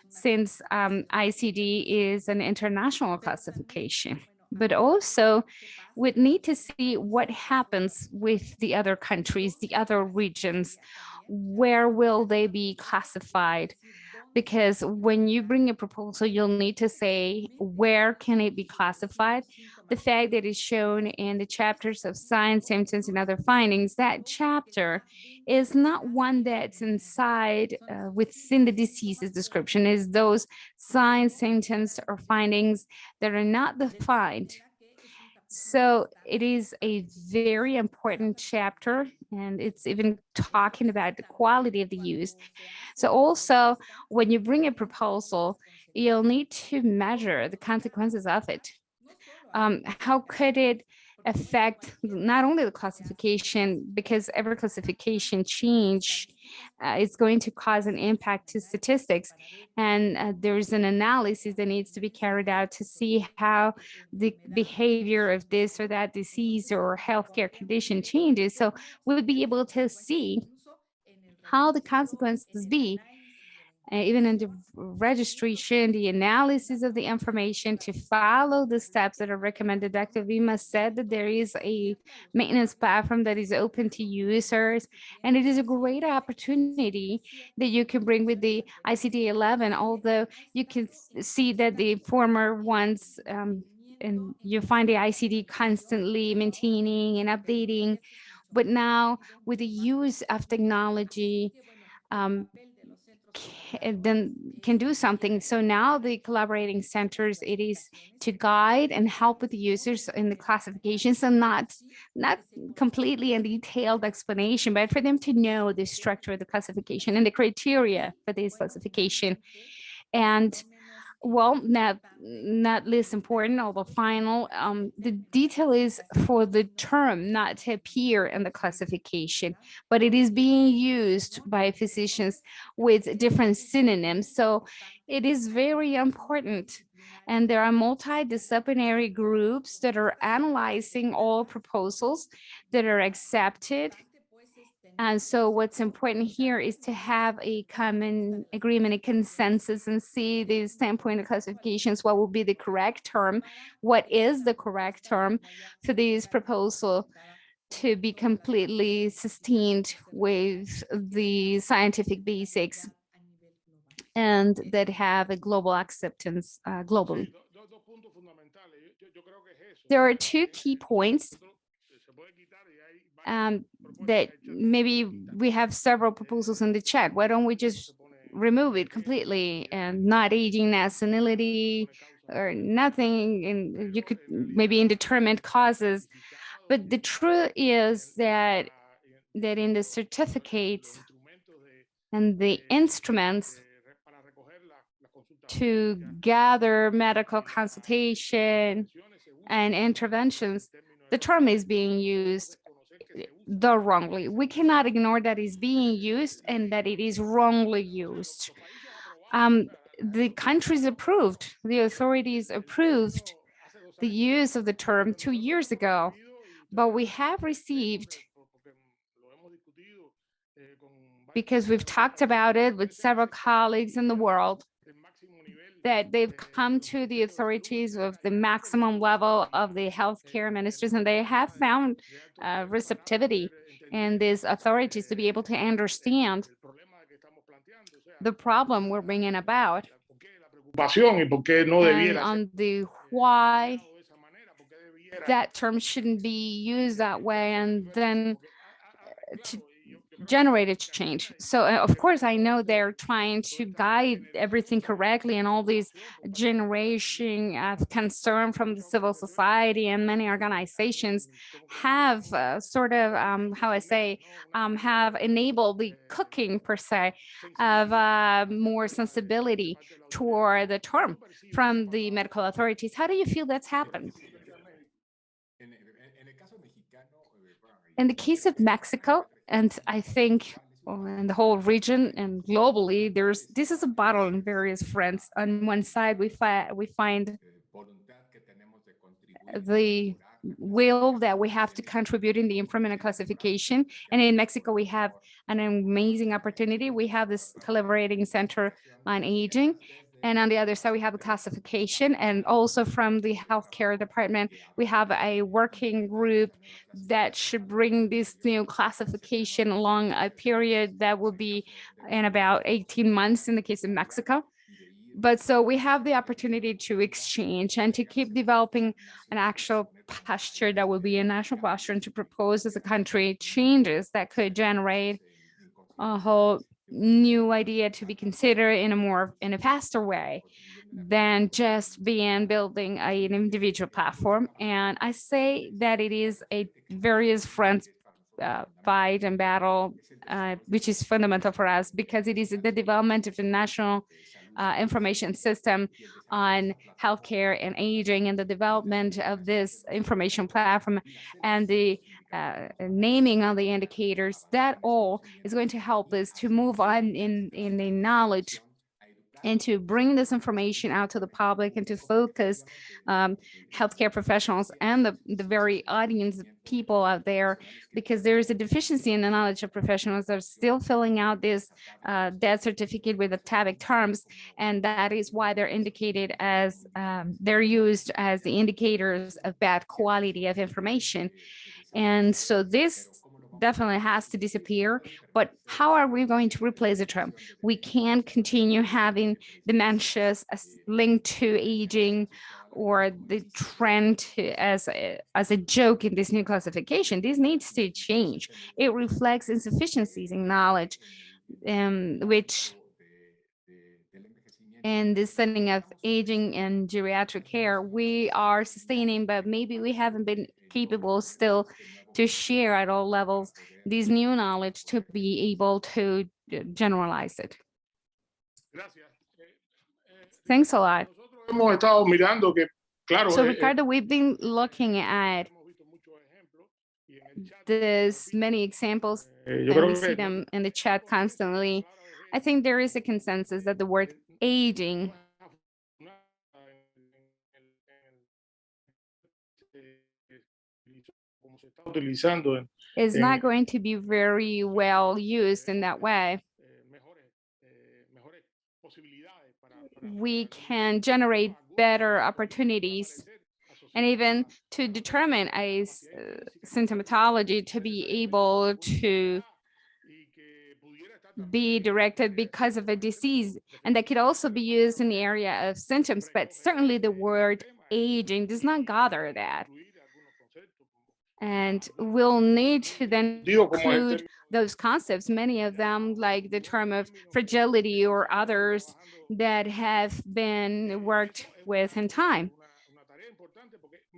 since ICD is an international classification. But also, we need to see what happens with the other countries, the other regions. Where will they be classified? Because when you bring a proposal, you'll need to say, where can it be classified? The fact that is shown in the chapters of signs, symptoms, and other findings, that chapter is not one that's inside within the disease's description, is those signs, symptoms, or findings that are not defined. So it is a very important chapter, and it's even talking about the quality of the use. So also, when you bring a proposal, you'll need to measure the consequences of it. How could it affect not only the classification, because every classification change is going to cause an impact to statistics, and there's an analysis that needs to be carried out to see how the behavior of this or that disease or healthcare condition changes. So we'll be able to see how the consequences be, even in the registration, the analysis of the information to follow the steps that are recommended. Dr. Vima said that there is a maintenance platform that is open to users, and it is a great opportunity that you can bring with the ICD-11, although you can see that the former ones, and you find the ICD constantly maintaining and updating, but now with the use of technology, um, then can do something. So now the collaborating centers, it is to guide and help with the users in the classifications, and not completely a detailed explanation, but for them to know the structure of the classification and the criteria for this classification. And well, not least important, although final, the detail is for the term not to appear in the classification, but it is being used by physicians with different synonyms. So it is very important. And there are multidisciplinary groups that are analyzing all proposals that are accepted. And so what's important here is to have a common agreement, a consensus, and see the standpoint of classifications, what will be the correct term, what is the correct term for this proposal to be completely sustained with the scientific basics and that have a global acceptance globally. There are two key points that maybe we have several proposals in the chat. Why don't we just remove it completely, and not aging, not senility, or nothing, and you could maybe indeterminate causes. But the truth is that in the certificates and the instruments to gather medical consultation and interventions, the term is being used the wrongly. We cannot ignore that it's being used and that it is wrongly used. The countries approved, the authorities approved the use of the term 2 years ago, but we have received, because we've talked about it with several colleagues in the world, that they've come to the authorities of the maximum level of the healthcare ministers, and they have found receptivity in these authorities to be able to understand the problem we're bringing about, and on the why that term shouldn't be used that way, and then to generate a change. So of course, I know they're trying to guide everything correctly, and all these generation of concern from the civil society and many organizations have sort of, how I say, have enabled the cooking per se of more sensibility toward the term from the medical authorities. How do you feel that's happened? In the case of Mexico, and I think in the whole region and globally, this is a battle on various fronts. On one side, we find the will that we have to contribute in the improvement of classification. And in Mexico, we have an amazing opportunity. We have this collaborating center on aging. And on the other side, we have a classification. And also from the healthcare department, we have a working group that should bring this new classification along a period that will be in about 18 months in the case of Mexico. But so we have the opportunity to exchange and to keep developing an actual posture that will be a national posture, and to propose as a country changes that could generate a whole new idea to be considered in a faster way. than just building an individual platform. And I say that it is a various fronts fight and battle, which is fundamental for us because it is the development of a national information system on healthcare and aging, and the development of this information platform and the naming of the indicators. That all is going to help us to move on in the knowledge and to bring this information out to the public and to focus healthcare professionals and the very audience people out there, because there is a deficiency in the knowledge of professionals that are still filling out this death certificate with atavic terms, and that is why they're indicated as they're used as the indicators of bad quality of information. And so this definitely has to disappear. But how are we going to replace the term? We can't continue having dementias as linked to aging or the trend as a joke in this new classification. This needs to change. It reflects insufficiencies in knowledge, which in the setting of aging and geriatric care, we are sustaining, but maybe we haven't been capable still to share at all levels this new knowledge to be able to generalize it. Thanks a lot. Hemos estado mirando que, claro, So Ricardo, we've been looking at there's many examples and we see them in the chat constantly. I think there is a consensus that the word aging is not going to be very well used in that way. We can generate better opportunities and even to determine a symptomatology to be able to be directed because of a disease, and that could also be used in the area of symptoms, but certainly the word aging does not gather that. And we'll need to then include those concepts, many of them like the term of fragility or others that have been worked with in time.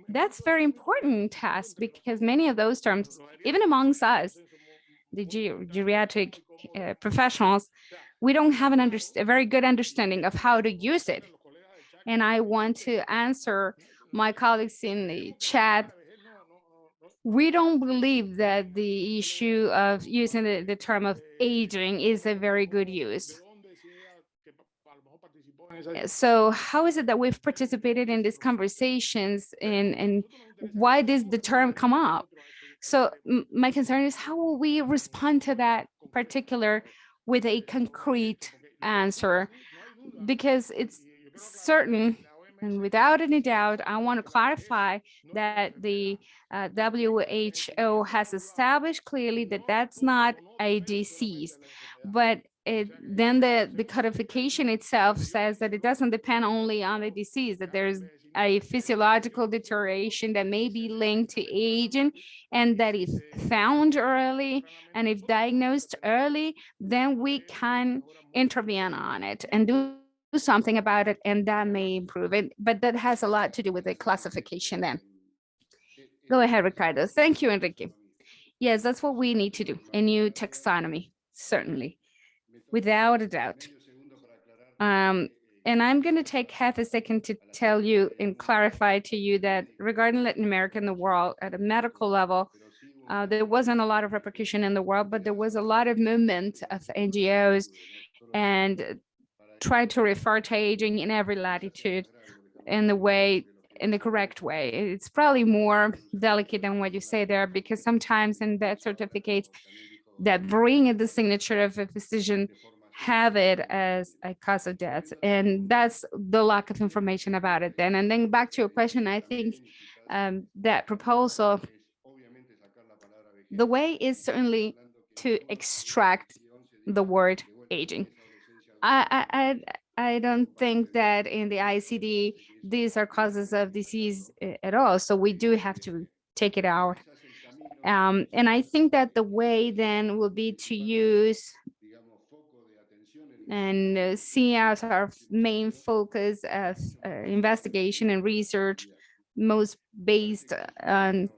That's very important task because many of those terms, even amongst us, the geriatric professionals, we don't have a very good understanding of how to use it. And I want to answer my colleagues in the chat. We don't believe that the issue of using the term of aging is a very good use. So how is it that we've participated in these conversations and why does the term come up? So my concern is how will we respond to that particular with a concrete answer? Because it's certain, and without any doubt, I want to clarify that the WHO has established clearly that that's not a disease, but then the codification itself says that it doesn't depend only on the disease, that there's a physiological deterioration that may be linked to aging, and that if found early and if diagnosed early, then we can intervene on it and do something about it, and that may improve it. But that has a lot to do with the classification then. Go ahead, Ricardo. Thank you, Enrique. Yes, that's what we need to do, a new taxonomy, certainly, without a doubt. And I'm going to take half a second to tell you and clarify to you that regarding Latin America and the world at a medical level, there wasn't a lot of repercussion in the world, but there was a lot of movement of NGOs and try to refer to aging in every latitude in the correct way. It's probably more delicate than what you say there, because sometimes in death certificates that bring the signature of a physician have it as a cause of death, and that's the lack of information about it then. And then back to your question, I think that proposal, the way is certainly to extract the word aging. I don't think that in the ICD, these are causes of disease at all. So we do have to take it out. And I think that the way then will be to use and see as our main focus of investigation and research, most based on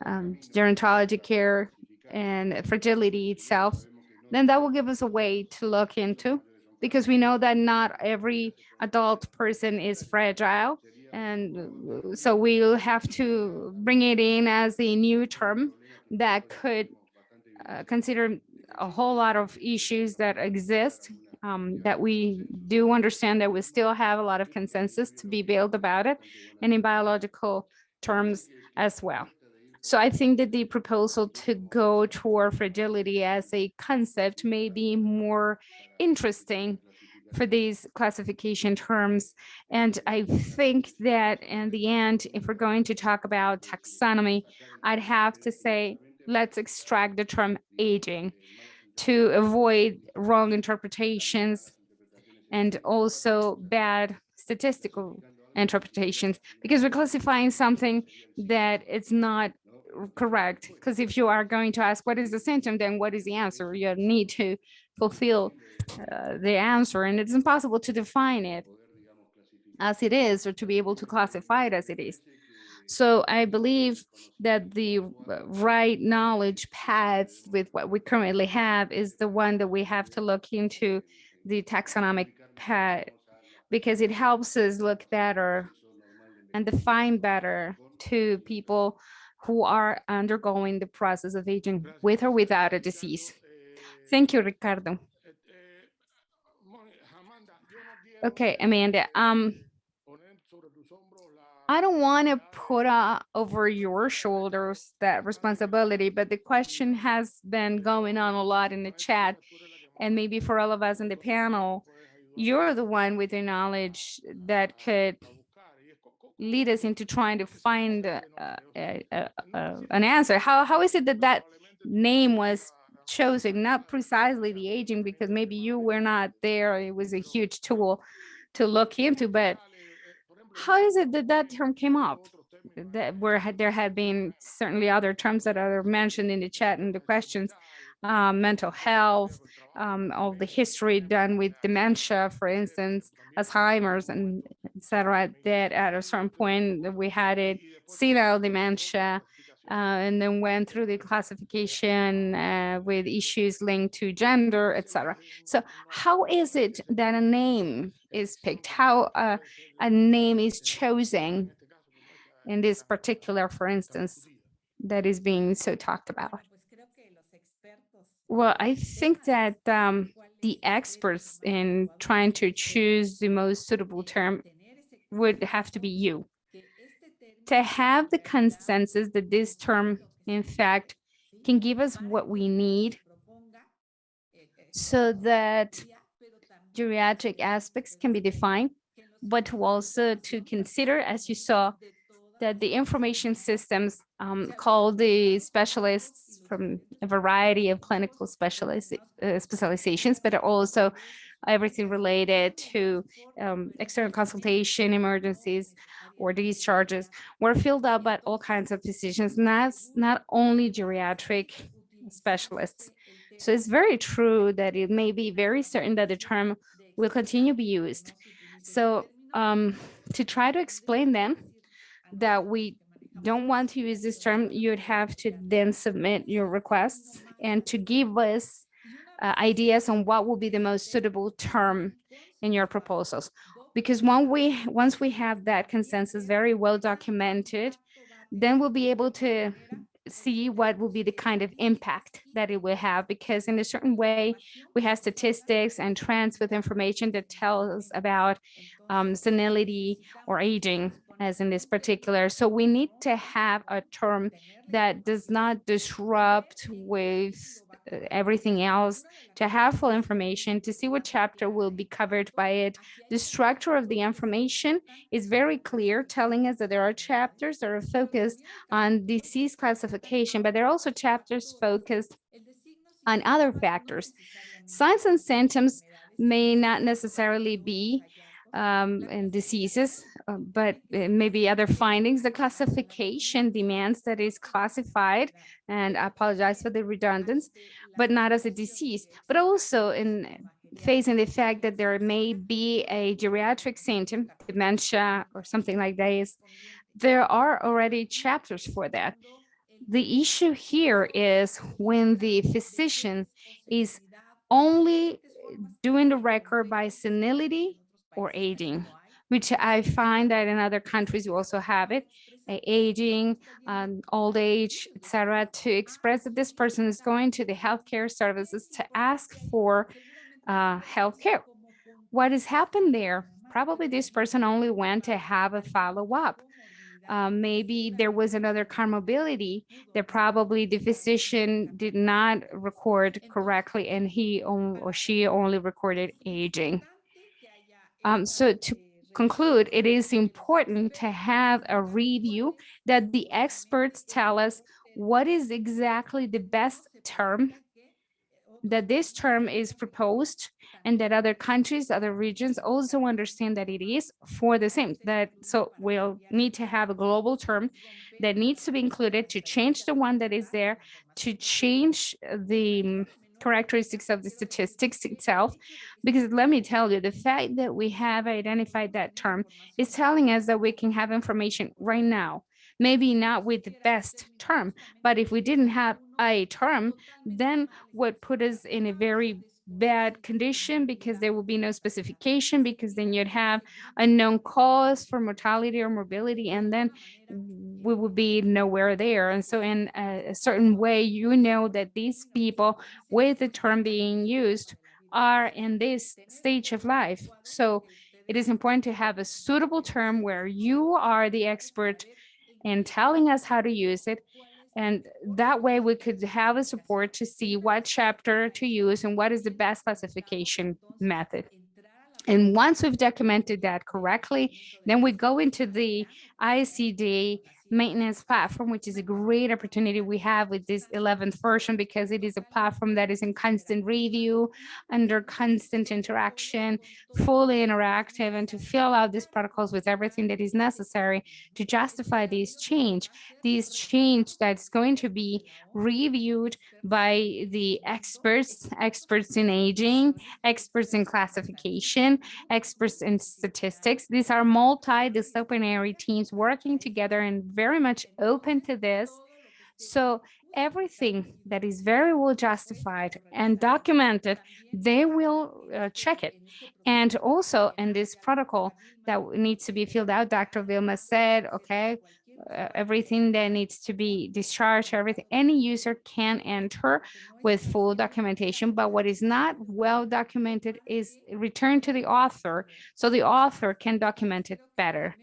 gerontology care and fragility itself, then that will give us a way to look into, because we know that not every adult person is fragile. And so we'll have to bring it in as a new term that could consider a whole lot of issues that exist, that we do understand that we still have a lot of consensus to be built about it, and in biological terms as well. So I think that the proposal to go toward fragility as a concept may be more interesting for these classification terms. And I think that in the end, if we're going to talk about taxonomy, I'd have to say, let's extract the term aging to avoid wrong interpretations and also bad statistical interpretations, because we're classifying something that it's not correct. Because if you are going to ask what is the symptom, then what is the answer? You need to fulfill the answer, and it's impossible to define it as it is or to be able to classify it as it is. So I believe that the right knowledge paths with what we currently have is the one that we have to look into, the taxonomic path, because it helps us look better and define better to people who are undergoing the process of aging with or without a disease. Thank you, Ricardo. Okay, Amanda. I don't want to put over your shoulders that responsibility, but the question has been going on a lot in the chat, and maybe for all of us in the panel, you're the one with the knowledge that could lead us into trying to find an answer. How is it that that name was chosen, not precisely the aging, because maybe you were not there, it was a huge tool to look into, but how is it that that term came up? That there had been certainly other terms that are mentioned in the chat and the questions, mental health, all the history done with dementia, for instance, Alzheimer's and etc. That at a certain point we had it senile dementia, and then went through the classification with issues linked to gender, etc. So how is it that a name is picked? How a name is chosen in this particular, for instance, that is being so talked about? Well, I think that the experts in trying to choose the most suitable term would have to be you. To have the consensus that this term, in fact, can give us what we need so that geriatric aspects can be defined, but to also to consider, as you saw, that the information systems call the specialists from a variety of clinical specializations, but also everything related to external consultation, emergencies, or discharges were filled out by all kinds of physicians, and that's not only geriatric specialists. So it's very true that it may be very certain that the term will continue to be used. So to try to explain them that we don't want to use this term, you'd have to then submit your requests and to give us ideas on what will be the most suitable term in your proposals. Because once we have that consensus very well documented, then we'll be able to see what will be the kind of impact that it will have, because in a certain way we have statistics and trends with information that tells about senility or aging, as in this particular. So we need to have a term that does not disrupt with everything else, to have full information, to see what chapter will be covered by it. The structure of the information is very clear, telling us that there are chapters that are focused on disease classification, but there are also chapters focused on other factors. Signs and symptoms may not necessarily be in diseases, but maybe other findings. The classification demands that is classified, and I apologize for the redundancy, but not as a disease, but also in facing the fact that there may be a geriatric symptom, dementia or something like that, is there are already chapters for that. The issue here is when the physician is only doing the record by senility or aging, which I find that in other countries you also have it, aging, old age, etc., to express that this person is going to the healthcare services to ask for healthcare. What has happened there? Probably this person only went to have a follow-up. Maybe there was another comorbidity that probably the physician did not record correctly and or she only recorded aging. So to conclude, it is important to have a review that the experts tell us what is exactly the best term, that this term is proposed, and that other countries, other regions also understand that it is for the same. That so we'll need to have a global term that needs to be included to change the one that is there, to change the characteristics of the statistics itself. Because let me tell you, the fact that we have identified that term is telling us that we can have information right now. Maybe not with the best term, but if we didn't have a term, then would put us in a very bad condition because there will be no specification, because then you'd have unknown cause for mortality or morbidity, and then we would be nowhere there. And so in a certain way, you know that these people with the term being used are in this stage of life. So it is important to have a suitable term where you are the expert in telling us how to use it. And that way we could have a support to see what chapter to use and what is the best classification method. And once we've documented that correctly, then we go into the ICD maintenance platform, which is a great opportunity we have with this 11th version, because it is a platform that is in constant review, under constant interaction, fully interactive, and to fill out these protocols with everything that is necessary to justify this change that's going to be reviewed by the experts in aging, experts in classification, experts in statistics. These are multidisciplinary teams working together and very much open to this. So everything that is very well justified and documented, they will check it. And also in this protocol that needs to be filled out, Dr. Vilma said, okay, everything that needs to be discharged, everything, any user can enter with full documentation, but what is not well documented is returned to the author, so the author can document it better.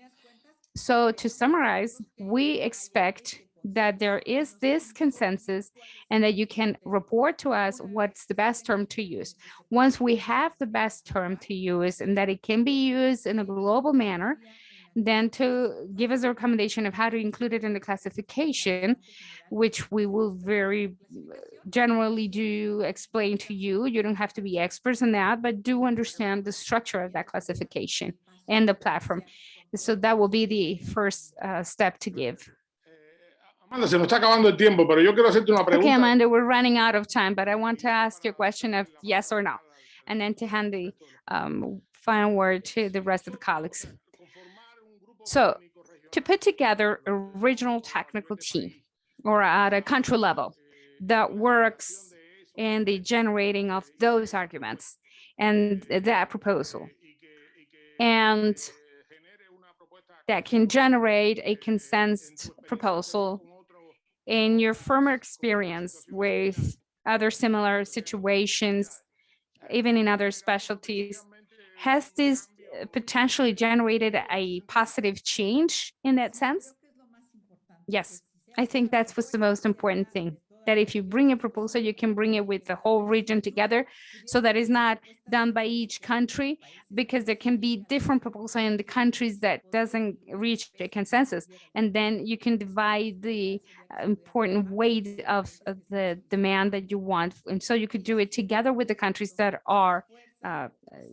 So to summarize, we expect that there is this consensus and that you can report to us what's the best term to use. Once we have the best term to use and that it can be used in a global manner, then to give us a recommendation of how to include it in the classification, which we will very generally do explain to you. You don't have to be experts in that, but do understand the structure of that classification and the platform. So that will be the first step to give. Amanda, se nos está acabando el tiempo, pero yo quiero hacerte una pregunta. Okay, Amanda, we're running out of time, but I want to ask you a question of yes or no, and then to hand the final word to the rest of the colleagues. So to put together a regional technical team or at a country level that works in the generating of those arguments and that proposal, and that can generate a consensus proposal in your former experience with other similar situations, even in other specialties, has this potentially generated a positive change in that sense? Yes, I think that's what's the most important thing, that if you bring a proposal, you can bring it with the whole region together, so that it's not done by each country, because there can be different proposals in the countries that doesn't reach a consensus. And then you can divide the important weight of the demand that you want. And so you could do it together with the countries that are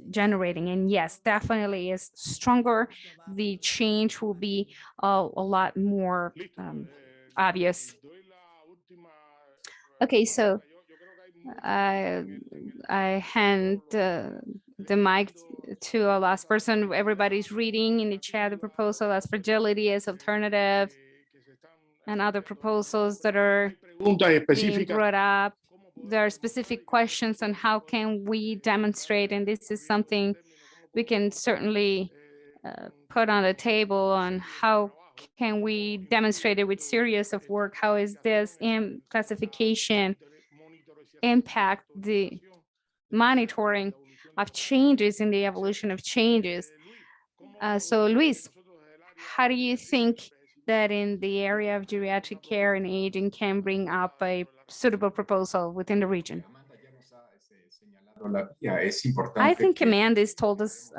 generating. And yes, definitely is stronger. The change will be a lot more obvious. Okay, so I hand the mic to a last person. Everybody's reading in the chat the proposal as fragility, as alternative, and other proposals that are being brought up. There are specific questions on how can we demonstrate, and this is something we can certainly put on the table on how can we demonstrate it with series of work. How is this in classification impact the monitoring of changes in the evolution of changes? So Luis, how do you think that in the area of geriatric care and aging can bring up a suitable proposal within the region? I think Amanda's told us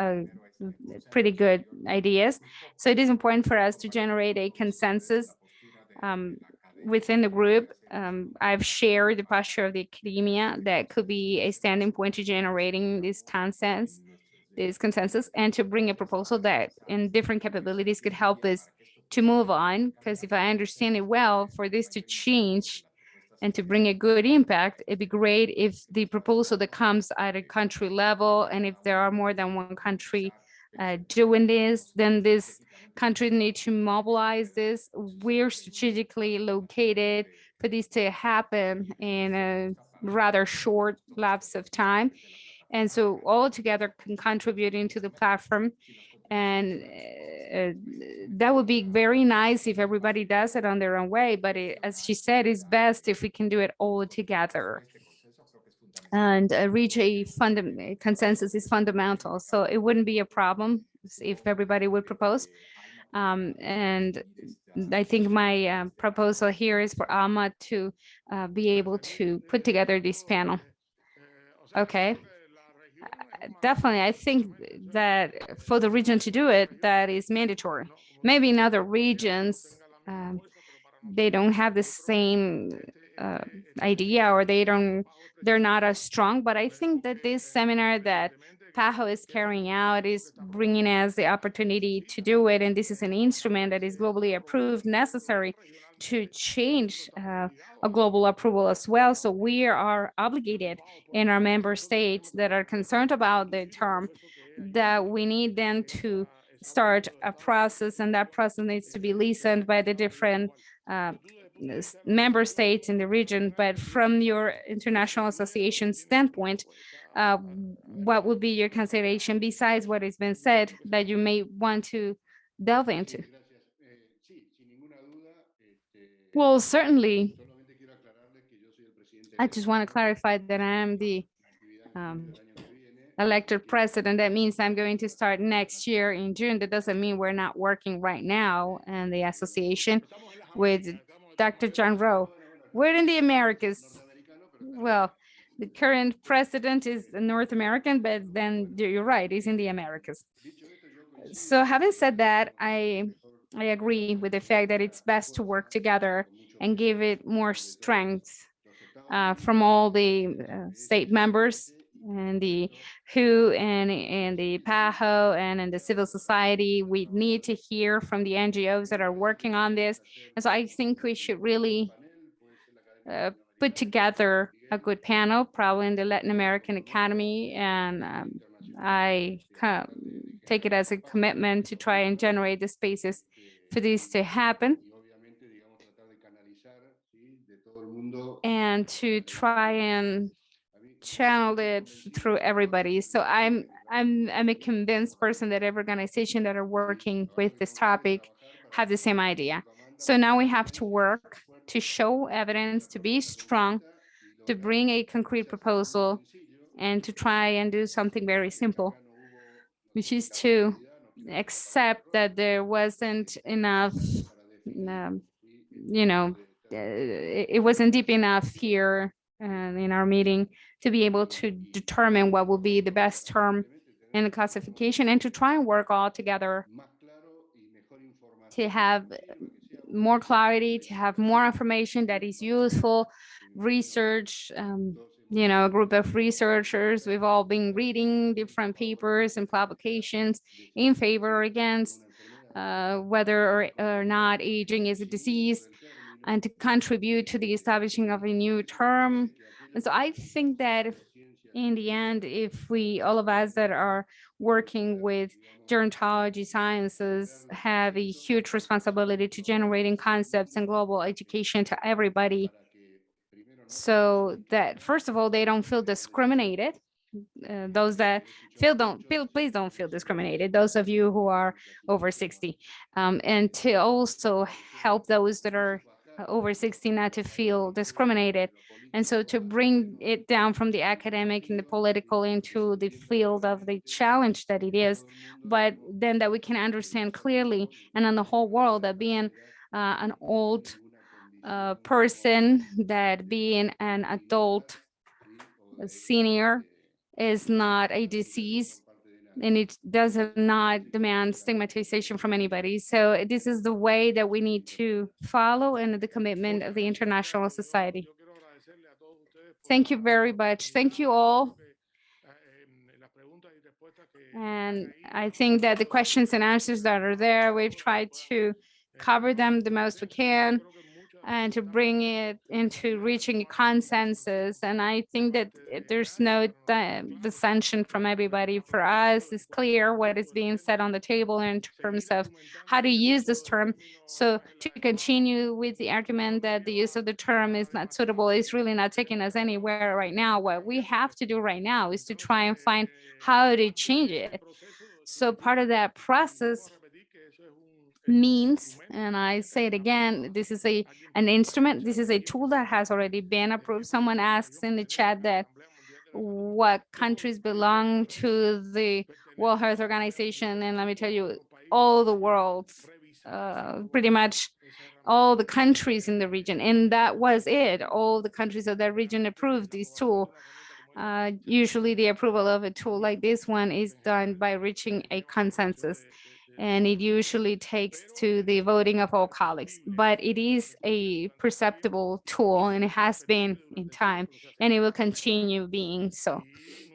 pretty good ideas. So it is important for us to generate a consensus within the group. I've shared the posture of the academia that could be a standing point to generating this consensus, and to bring a proposal that in different capabilities could help us to move on. Because if I understand it well, for this to change and to bring a good impact, it'd be great if the proposal that comes at a country level, and if there are more than one country doing this, then this country need to mobilize this. We're strategically located for this to happen in a rather short lapse of time. And so all together can contribute into the platform. And that would be very nice if everybody does it on their own way. But as she said, it's best if we can do it all together. And reach a consensus is fundamental. So it wouldn't be a problem if everybody would propose. And I think my proposal here is for Alma to be able to put together this panel. Okay. Definitely, I think that for the region to do it, that is mandatory. Maybe in other regions, they don't have the same idea, or they're not as strong. But I think that this seminar that PAHO is carrying out is bringing us the opportunity to do it. And this is an instrument that is globally approved, necessary to change a global approval as well. So we are obligated in our member states that are concerned about the term, that we need them to start a process, and that process needs to be listened by the different member states in the region. But from your international association standpoint, what would be your consideration besides what has been said that you may want to delve into? Well, certainly. I just want to clarify that I am the elected president. That means I'm going to start next year in June. That doesn't mean we're not working right now in the association with Dr. John Rowe. We're in the Americas. Well, the current president is North American, but then you're right, he's in the Americas. So having said that, I agree with the fact that it's best to work together and give it more strength from all the state members, and the WHO, and the PAHO, and in the civil society. We need to hear from the NGOs that are working on this. And so I think we should really put together a good panel, probably in the Latin American Academy. And I take it as a commitment to try and generate the spaces for this to happen, and to try and channel it through everybody. So I'm a convinced person that every organization that are working with this topic have the same idea. So now we have to work to show evidence, to be strong, to bring a concrete proposal, and to try and do something very simple, which is to accept that there wasn't enough, it wasn't deep enough here in our meeting to be able to determine what will be the best term in the classification, and to try and work all together to have more clarity, to have more information that is useful, research, a group of researchers. We've all been reading different papers and publications in favor or against whether or not aging is a disease, and to contribute to the establishing of a new term And so I think that in the end, if we, all of us that are working with gerontology sciences, have a huge responsibility to generating concepts and global education to everybody, so that first of all, they don't feel discriminated. Those that please don't feel discriminated, those of you who are over 60, and to also help those that are over 60 not to feel discriminated, and so to bring it down from the academic and the political into the field of the challenge that it is, but then that we can understand clearly and on the whole world that being an old person, that being an adult senior is not a disease, and it does not demand stigmatization from anybody. So this is the way that we need to follow and the commitment of the international society. Thank you very much. Thank you all. And I think that the questions and answers that are there, we've tried to cover them the most we can and to bring it into reaching a consensus. And I think that there's no dissension from everybody. For us, it's clear what is being said on the table in terms of how to use this term. So to continue with the argument that the use of the term is not suitable, is really not taking us anywhere right now. What we have to do right now is to try and find how to change it. So part of that process means, and I say it again, this is an instrument, this is a tool that has already been approved. Someone asks in the chat that what countries belong to the World Health Organization, and let me tell you, all the world, pretty much all the countries in the region, and that was it. All the countries of that region approved this tool. Usually the approval of a tool like this one is done by reaching a consensus, and it usually takes to the voting of all colleagues, but it is a perceptible tool and it has been in time, and it will continue being so.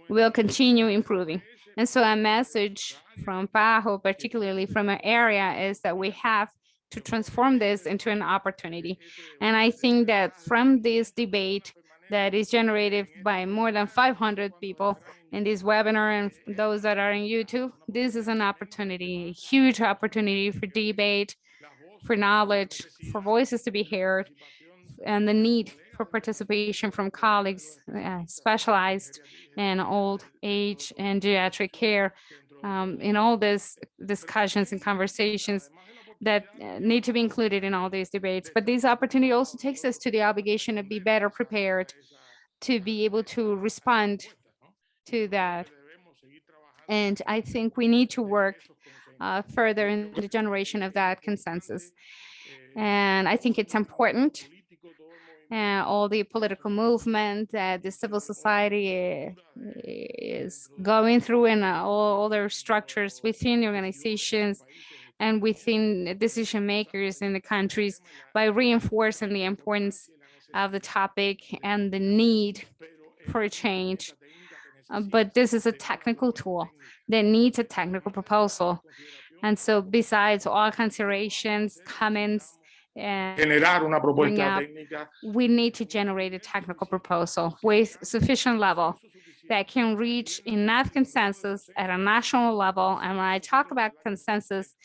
We'll continue improving. And so a message from PAHO, particularly from our area, is that we have to transform this into an opportunity. And I think that from this debate that is generated by more than 500 people in this webinar and those that are in YouTube, this is an opportunity, a huge opportunity for debate, for knowledge, for voices to be heard, and the need for participation from colleagues specialized in old age and geriatric care, in all these discussions and conversations that need to be included in all these debates. But this opportunity also takes us to the obligation to be better prepared, to be able to respond to that. And I think we need to work further in the generation of that consensus. And I think it's important, all the political movement that the civil society is going through, and all their structures within the organizations and within decision makers in the countries, by reinforcing the importance of the topic and the need for change. But this is a technical tool that needs a technical proposal. And so besides all considerations, comments, and generar una bring propuesta up, técnica we need to generate a technical proposal with sufficient level that can reach enough consensus at a national level. And when I talk about consensus,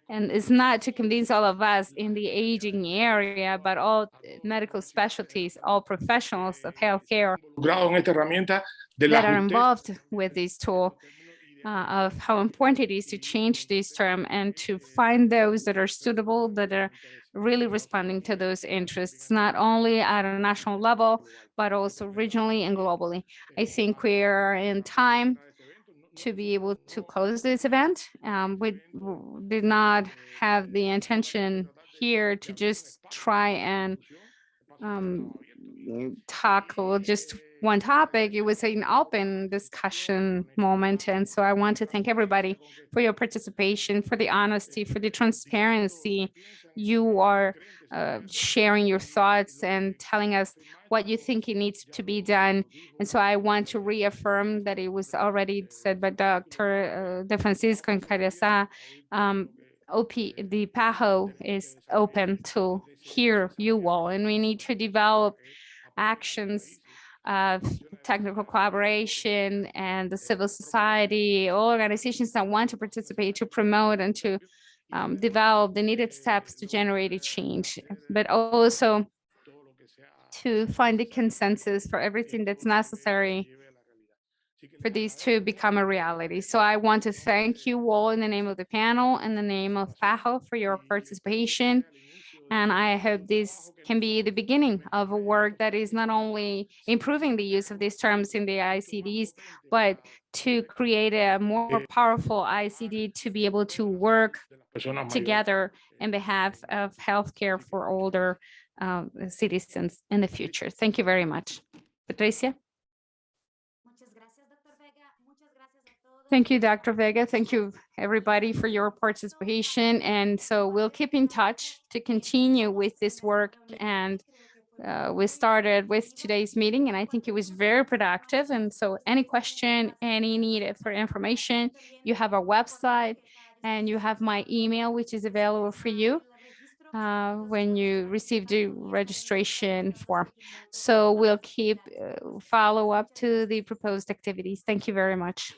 and it's not to convince all of us in the aging area, but all medical specialties, all professionals of healthcare involucrados en esta herramienta de la that are justez involved with this tool, of how important it is to change this term and to find those that are suitable, that are really responding to those interests, not only at a national level, but also regionally and globally. I think we're in time to be able to close this event. We did not have the intention here to just try and tackle just one topic. It was an open discussion moment. And so I want to thank everybody for your participation, for the honesty, for the transparency. You are sharing your thoughts and telling us what you think it needs to be done. And so I want to reaffirm that it was already said by Dr. De Francisco and Carriaza. The PAHO is open to hear you all, and we need to develop actions of technical collaboration and the civil society, all organizations that want to participate, to promote and to develop the needed steps to generate a change, but also to find the consensus for everything that's necessary for these to become a reality. So I want to thank you all in the name of the panel and the name of PAHO for your participation. And I hope this can be the beginning of a work that is not only improving the use of these terms in the ICDs, but to create a more powerful ICD to be able to work together in behalf of healthcare for older citizens in the future. Thank you very much. Patricia? Thank you, Dr. Vega. Thank you, everybody, for your participation. And so we'll keep in touch to continue with this work. And we started with today's meeting, and I think it was very productive. And so any question, any need for information, you have our website and you have my email, which is available for you when you receive the registration form. So we'll keep follow up to the proposed activities. Thank you very much.